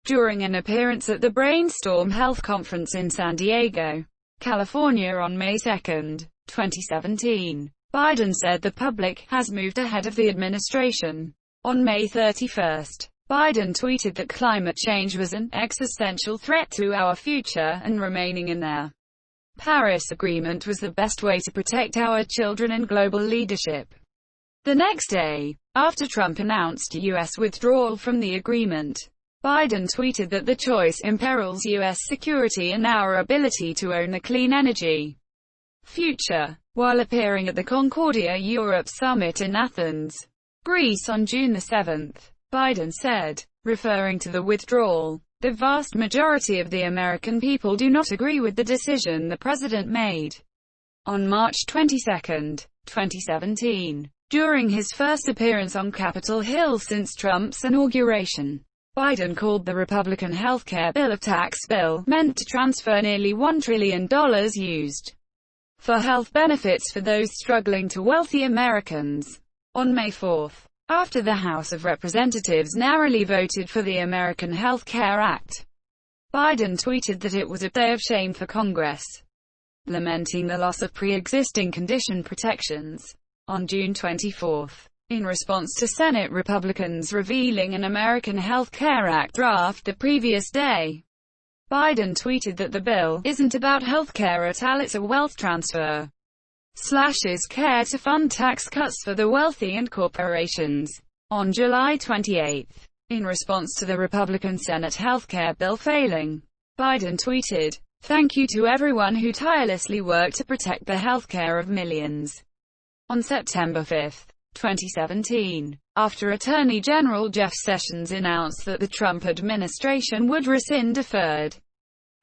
During an appearance at the Brainstorm Health Conference in San Diego, California on May 2, 2017, Biden said the public has moved ahead of the administration. On May 31, Biden tweeted that climate change was an existential threat to our future, and remaining in the Paris Agreement was the best way to protect our children and global leadership. The next day, after Trump announced U.S. withdrawal from the agreement, Biden tweeted that the choice imperils U.S. security and our ability to own a clean energy future. While appearing at the Concordia Europe Summit in Athens, Greece on June 7, Biden said, referring to the withdrawal, "The vast majority of the American people do not agree with the decision the president made." On March 22, 2017, during his first appearance on Capitol Hill since Trump's inauguration, Biden called the Republican health care bill a tax bill, meant to transfer nearly $1 trillion used for health benefits for those struggling to wealthy Americans. On May 4, after the House of Representatives narrowly voted for the American Health Care Act, Biden tweeted that it was a day of shame for Congress, lamenting the loss of pre-existing condition protections. On June 24, in response to Senate Republicans revealing an American Health Care Act draft the previous day, Biden tweeted that the bill isn't about health care at all, it's a wealth transfer. Slashes care to fund tax cuts for the wealthy and corporations. On July 28, in response to the Republican Senate health care bill failing, Biden tweeted, "Thank you to everyone who tirelessly worked to protect the health care of millions." On September 5, 2017, after Attorney General Jeff Sessions announced that the Trump administration would rescind deferred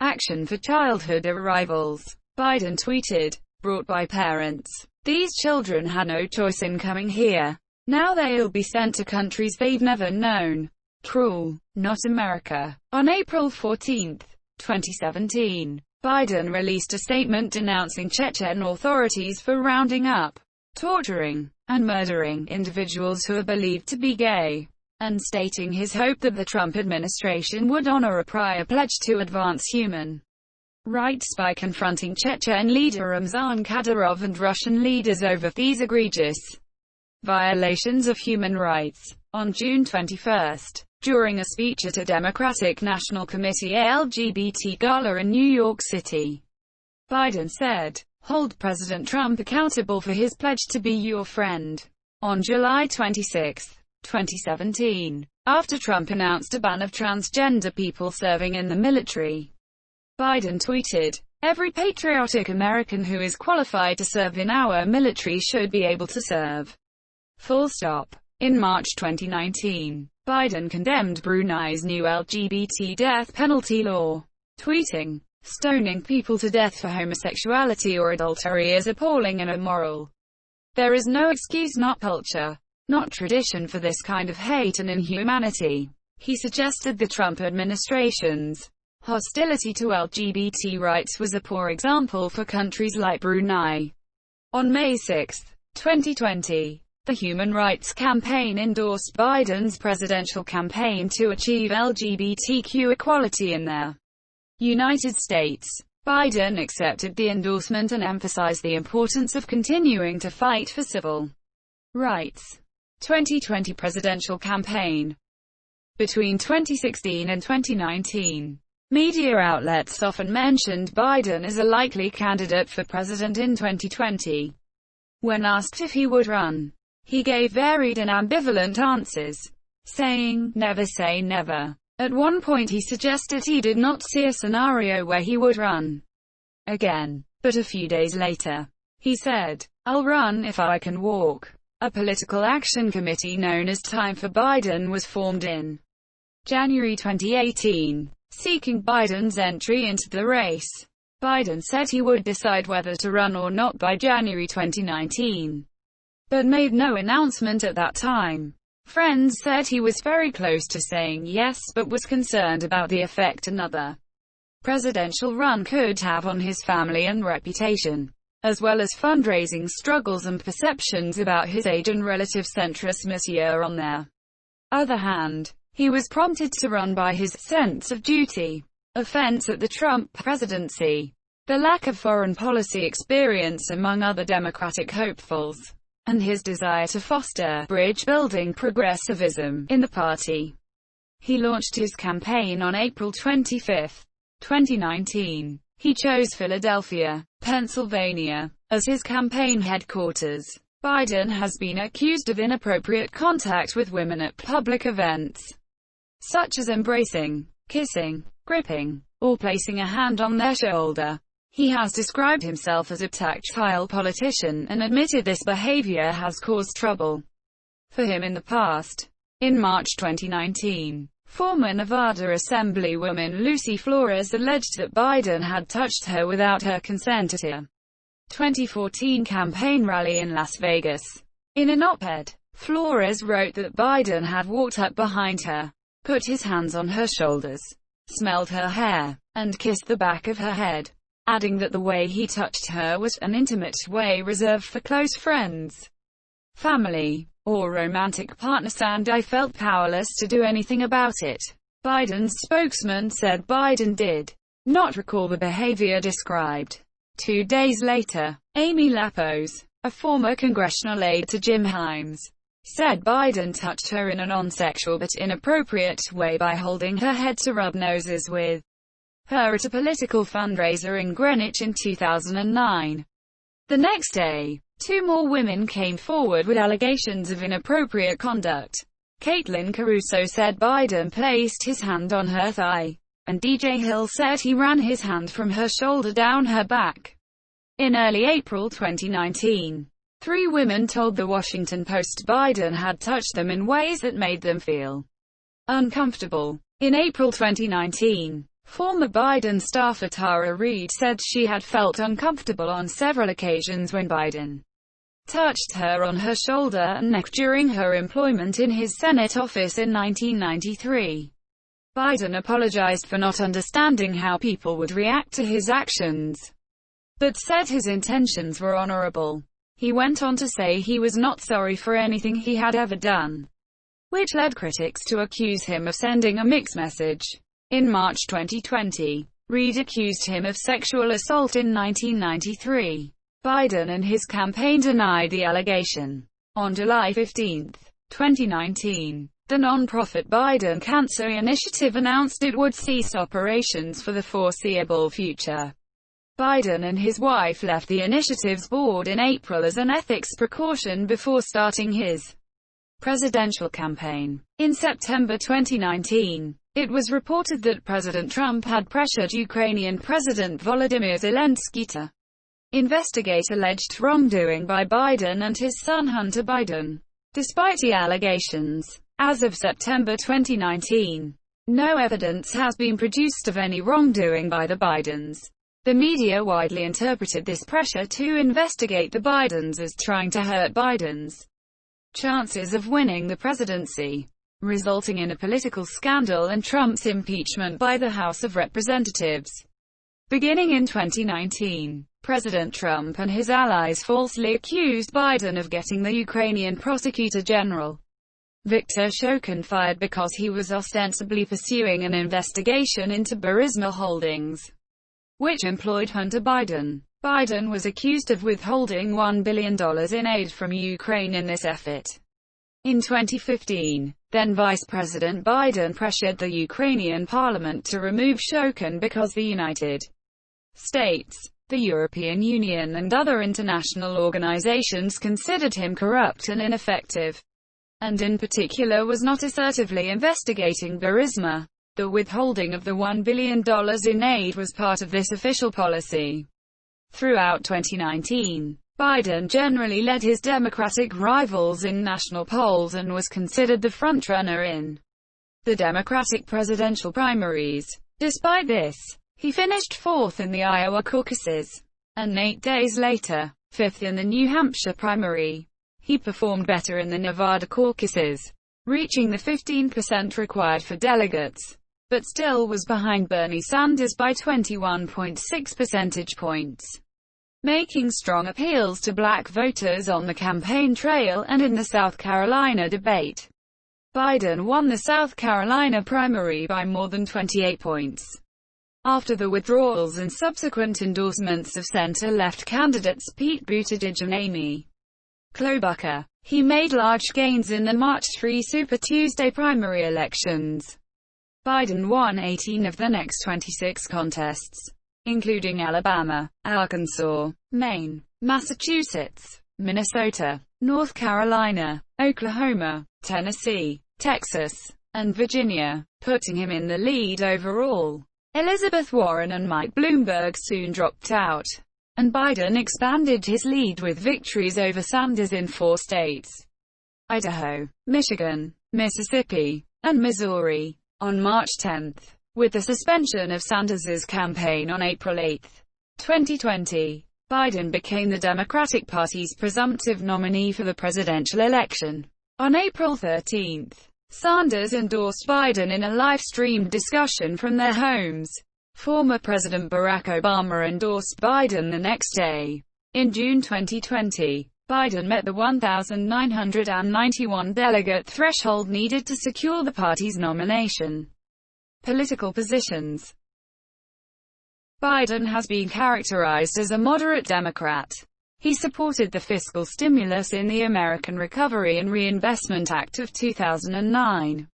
action for childhood arrivals, Biden tweeted, "Brought by parents. These children had no choice in coming here. Now they'll be sent to countries they've never known. Cruel, not America." On April 14, 2017, Biden released a statement denouncing Chechen authorities for rounding up, torturing, and murdering individuals who are believed to be gay, and stating his hope that the Trump administration would honor a prior pledge to advance human rights by confronting Chechen leader Ramzan Kadyrov and Russian leaders over these egregious violations of human rights. On June 21, during a speech at a Democratic National Committee LGBT gala in New York City, Biden said, "Hold President Trump accountable for his pledge to be your friend." On July 26, 2017, after Trump announced a ban of transgender people serving in the military, Biden tweeted, "Every patriotic American who is qualified to serve in our military should be able to serve. Full stop." In March 2019, Biden condemned Brunei's new LGBT death penalty law, tweeting, "Stoning people to death for homosexuality or adultery is appalling and immoral." There is no excuse, not culture, not tradition for this kind of hate and inhumanity. He suggested the Trump administration's hostility to LGBT rights was a poor example for countries like Brunei. On May 6, 2020, the Human Rights Campaign endorsed Biden's presidential campaign to achieve LGBTQ equality in the United States. Biden accepted the endorsement and emphasized the importance of continuing to fight for civil rights. 2020 presidential campaign. Between 2016 and 2019, media outlets often mentioned Biden as a likely candidate for president in 2020. When asked if he would run, he gave varied and ambivalent answers, saying, "Never say never." At one point he suggested he did not see a scenario where he would run again. But a few days later, he said, "I'll run if I can walk." A political action committee known as Time for Biden was formed in January 2018, seeking Biden's entry into the race. Biden said he would decide whether to run or not by January 2019, but made no announcement at that time. Friends said he was very close to saying yes, but was concerned about the effect another presidential run could have on his family and reputation, as well as fundraising struggles and perceptions about his age and relative centrism. On the other hand, he was prompted to run by his sense of duty, offense at the Trump presidency, the lack of foreign policy experience among other Democratic hopefuls, and his desire to foster bridge-building progressivism in the party. He launched his campaign on April 25, 2019. He chose Philadelphia, Pennsylvania, as his campaign headquarters. Biden has been accused of inappropriate contact with women at public events, such as embracing, kissing, gripping, or placing a hand on their shoulder. He has described himself as a tactile politician and admitted this behavior has caused trouble for him in the past. In March 2019, former Nevada Assemblywoman Lucy Flores alleged that Biden had touched her without her consent at a 2014 campaign rally in Las Vegas. In an op-ed, Flores wrote that Biden had walked up behind her, put his hands on her shoulders, smelled her hair, and kissed the back of her head, adding that the way he touched her was an intimate way reserved for close friends, family, or romantic partners, and I felt powerless to do anything about it. Biden's spokesman said Biden did not recall the behavior described. 2 days later, Amy Lapos, a former congressional aide to Jim Himes, said Biden touched her in a non-sexual but inappropriate way by holding her head to rub noses with her at a political fundraiser in Greenwich in 2009. The next day, 2 more women came forward with allegations of inappropriate conduct. Caitlin Caruso said Biden placed his hand on her thigh, and DJ Hill said he ran his hand from her shoulder down her back. In early April 2019, 3 women told the Washington Post Biden had touched them in ways that made them feel uncomfortable. In April 2019, former Biden staffer Tara Reid said she had felt uncomfortable on several occasions when Biden touched her on her shoulder and neck during her employment in his Senate office in 1993. Biden apologized for not understanding how people would react to his actions, but said his intentions were honorable. He went on to say he was not sorry for anything he had ever done, which led critics to accuse him of sending a mixed message. In March 2020, Reid accused him of sexual assault in 1993. Biden and his campaign denied the allegation. On July 15, 2019, the non-profit Biden Cancer Initiative announced it would cease operations for the foreseeable future. Biden and his wife left the initiative's board in April as an ethics precaution before starting his presidential campaign. In September 2019, it was reported that President Trump had pressured Ukrainian President Volodymyr Zelensky to investigate alleged wrongdoing by Biden and his son Hunter Biden. Despite the allegations, as of September 2019, no evidence has been produced of any wrongdoing by the Bidens. The media widely interpreted this pressure to investigate the Bidens as trying to hurt Biden's chances of winning the presidency, resulting in a political scandal and Trump's impeachment by the House of Representatives. Beginning in 2019, President Trump and his allies falsely accused Biden of getting the Ukrainian prosecutor general, Viktor Shokin, fired because he was ostensibly pursuing an investigation into Burisma Holdings, which employed Hunter Biden. Biden was accused of withholding $1 billion in aid from Ukraine in this effort. In 2015, then Vice President Biden pressured the Ukrainian parliament to remove Shokin because the United States, the European Union and other international organizations considered him corrupt and ineffective, and in particular was not assertively investigating Burisma. The withholding of the $1 billion in aid was part of this official policy. Throughout 2019, Biden generally led his Democratic rivals in national polls and was considered the frontrunner in the Democratic presidential primaries. Despite this, he finished fourth in the Iowa caucuses, and 8 days later, fifth in the New Hampshire primary. He performed better in the Nevada caucuses, reaching the 15% required for delegates, but still was behind Bernie Sanders by 21.6 percentage points, making strong appeals to black voters on the campaign trail and in the South Carolina debate. Biden won the South Carolina primary by more than 28 points. After the withdrawals and subsequent endorsements of center-left candidates Pete Buttigieg and Amy Klobuchar, he made large gains in the March 3 Super Tuesday primary elections. Biden won 18 of the next 26 contests, including Alabama, Arkansas, Maine, Massachusetts, Minnesota, North Carolina, Oklahoma, Tennessee, Texas, and Virginia, putting him in the lead overall. Elizabeth Warren and Mike Bloomberg soon dropped out, and Biden expanded his lead with victories over Sanders in 4 states: Idaho, Michigan, Mississippi, and Missouri. On March 10, with the suspension of Sanders's campaign on April 8, 2020, Biden became the Democratic Party's presumptive nominee for the presidential election. On April 13, Sanders endorsed Biden in a live-streamed discussion from their homes. Former President Barack Obama endorsed Biden the next day. In June 2020, Biden met the 1,991 delegate threshold needed to secure the party's nomination. Political positions. Biden has been characterized as a moderate Democrat. He supported the fiscal stimulus in the American Recovery and Reinvestment Act of 2009.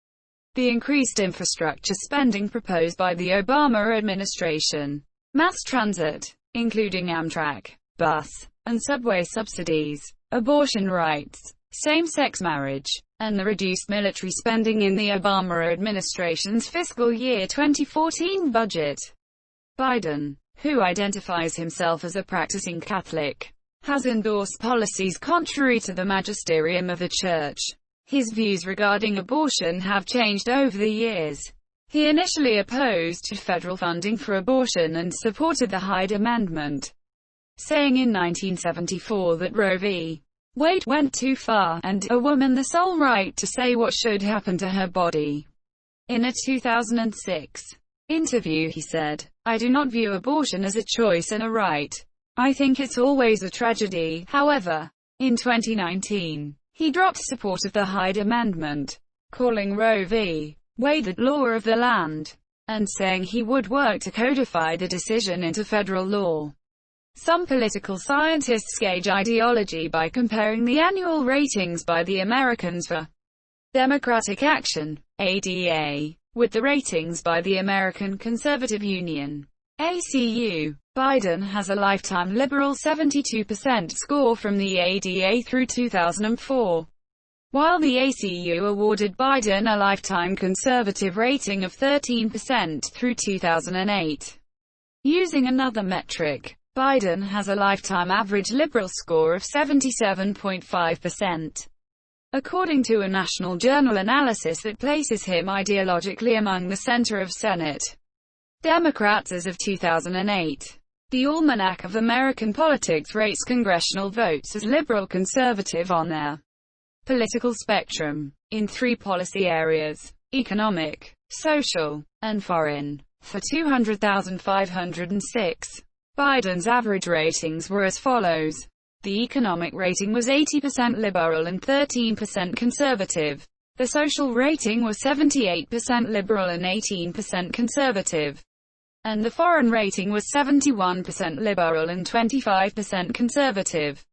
The increased infrastructure spending proposed by the Obama administration. Mass transit, including Amtrak, bus, and subway subsidies, abortion rights, same-sex marriage, and the reduced military spending in the Obama administration's fiscal year 2014 budget. Biden, who identifies himself as a practicing Catholic, has endorsed policies contrary to the magisterium of the Church. His views regarding abortion have changed over the years. He initially opposed federal funding for abortion and supported the Hyde Amendment, saying in 1974 that Roe v. Wade went too far, and a woman the sole right to say what should happen to her body. In a 2006 interview he said, "I do not view abortion as a choice and a right. I think it's always a tragedy." However, in 2019, he dropped support of the Hyde Amendment, calling Roe v. Wade the law of the land, and saying he would work to codify the decision into federal law. Some political scientists gauge ideology by comparing the annual ratings by the Americans for Democratic Action, ADA, with the ratings by the American Conservative Union, ACU. Biden has a lifetime liberal 72% score from the ADA through 2004, while the ACU awarded Biden a lifetime conservative rating of 13% through 2008. Using another metric, Biden has a lifetime average liberal score of 77.5%. According to a National Journal analysis that places him ideologically among the center of Senate Democrats as of 2008. The Almanac of American Politics rates congressional votes as liberal-conservative on their political spectrum, in 3 policy areas: economic, social, and foreign. For 200,506, Biden's average ratings were as follows. The economic rating was 80% liberal and 13% conservative. The social rating was 78% liberal and 18% conservative. And the foreign rating was 71% liberal and 25% conservative.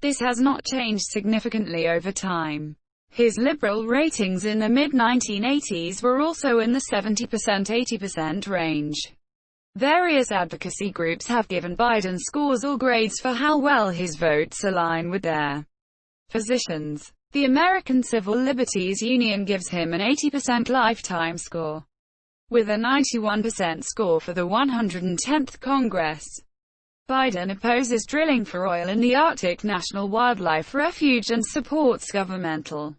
This has not changed significantly over time. His liberal ratings in the mid-1980s were also in the 70%–80% range. Various advocacy groups have given Biden scores or grades for how well his votes align with their positions. The American Civil Liberties Union gives him an 80% lifetime score, with a 91% score for the 110th Congress. Biden opposes drilling for oil in the Arctic National Wildlife Refuge and supports governmental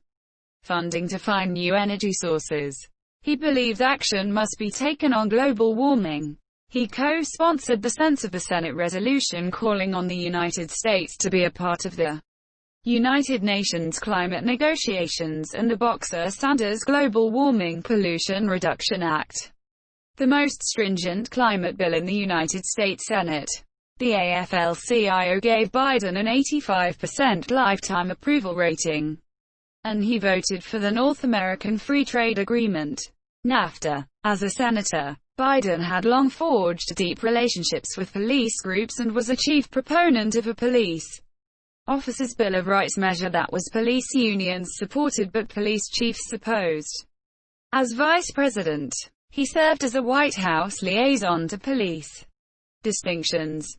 funding to find new energy sources. He believes action must be taken on global warming. He co-sponsored the Senate resolution calling on the United States to be a part of the United Nations climate negotiations and the Boxer-Sanders Global Warming Pollution Reduction Act, the most stringent climate bill in the United States Senate. The AFL-CIO gave Biden an 85% lifetime approval rating, and he voted for the North American Free Trade Agreement, NAFTA. As a senator, Biden had long forged deep relationships with police groups and was a chief proponent of a police officers' Bill of Rights measure that was police unions supported but police chiefs opposed. As vice president, he served as a White House liaison to police distinctions.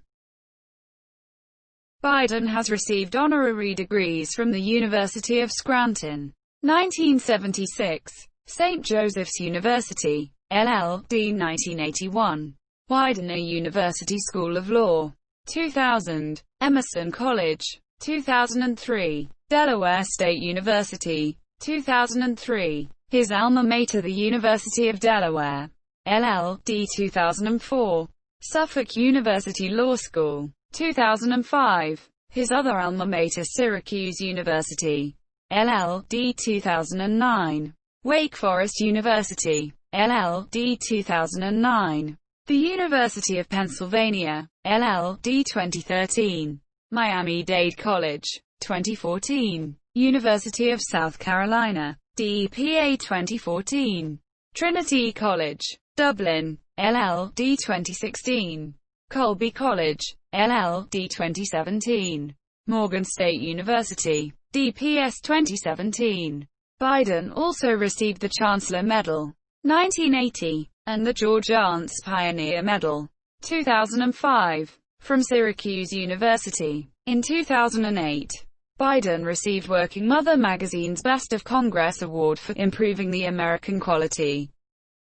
Biden has received honorary degrees from the University of Scranton, 1976, St. Joseph's University, LL.D. 1981, Widener University School of Law, 2000, Emerson College, 2003, Delaware State University, 2003, his alma mater the University of Delaware, LL.D. 2004, Suffolk University Law School, 2005, his other alma mater Syracuse University, LL.D. 2009, Wake Forest University, LL.D. 2009, the University of Pennsylvania, LL.D. 2013, Miami-Dade College, 2014, University of South Carolina, DEPA 2014, Trinity College, Dublin, LL.D. 2016, Colby College, LL.D. 2017, Morgan State University, DPS 2017. Biden also received the Chancellor Medal, 1980, and the George Arntz Pioneer Medal, 2005, from Syracuse University. In 2008, Biden received Working Mother magazine's Best of Congress Award for improving the American quality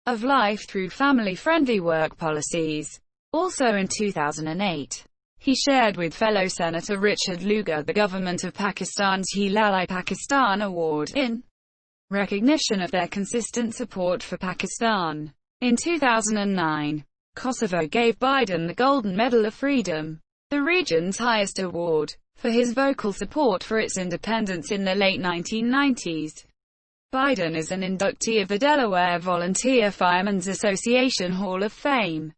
of life through family-friendly work policies. Also in 2008, he shared with fellow Senator Richard Lugar the government of Pakistan's Hilal-i-Pakistan Award, in recognition of their consistent support for Pakistan. In 2009, Kosovo gave Biden the Golden Medal of Freedom, the region's highest award, for his vocal support for its independence in the late 1990s. Biden is an inductee of the Delaware Volunteer Firemen's Association Hall of Fame.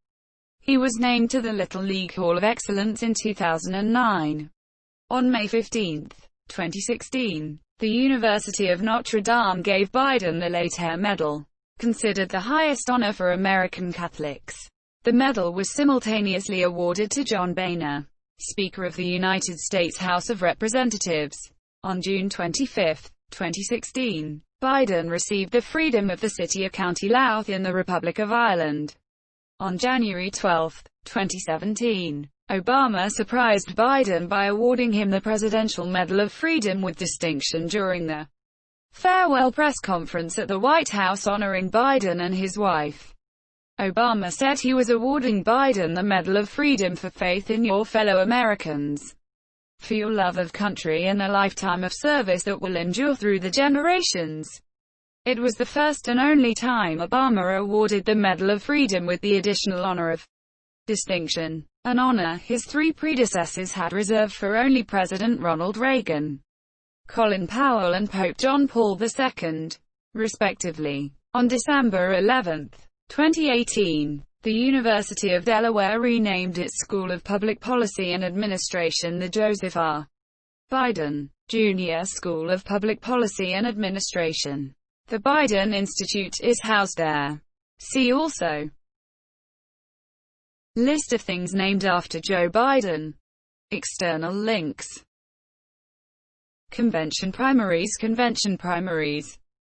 He was named to the Little League Hall of Excellence in 2009. On May 15, 2016, the University of Notre Dame gave Biden the Later Medal, considered the highest honor for American Catholics. The medal was simultaneously awarded to John Boehner, Speaker of the United States House of Representatives. On June 25, 2016, Biden received the Freedom of the City of County Louth in the Republic of Ireland. On January 12, 2017, Obama surprised Biden by awarding him the Presidential Medal of Freedom with distinction during the farewell press conference at the White House honoring Biden and his wife. Obama said he was awarding Biden the Medal of Freedom for faith in your fellow Americans, for your love of country and a lifetime of service that will endure through the generations. It was the first and only time Obama awarded the Medal of Freedom with the additional honor of distinction. an honor his three predecessors had reserved for only President Ronald Reagan, Colin Powell and Pope John Paul II, respectively. On December 11, 2018, the University of Delaware renamed its School of Public Policy and Administration the Joseph R. Biden Jr. School of Public Policy and Administration. The Biden Institute is housed there. See also: List of things named after Joe Biden. External links. Convention primaries.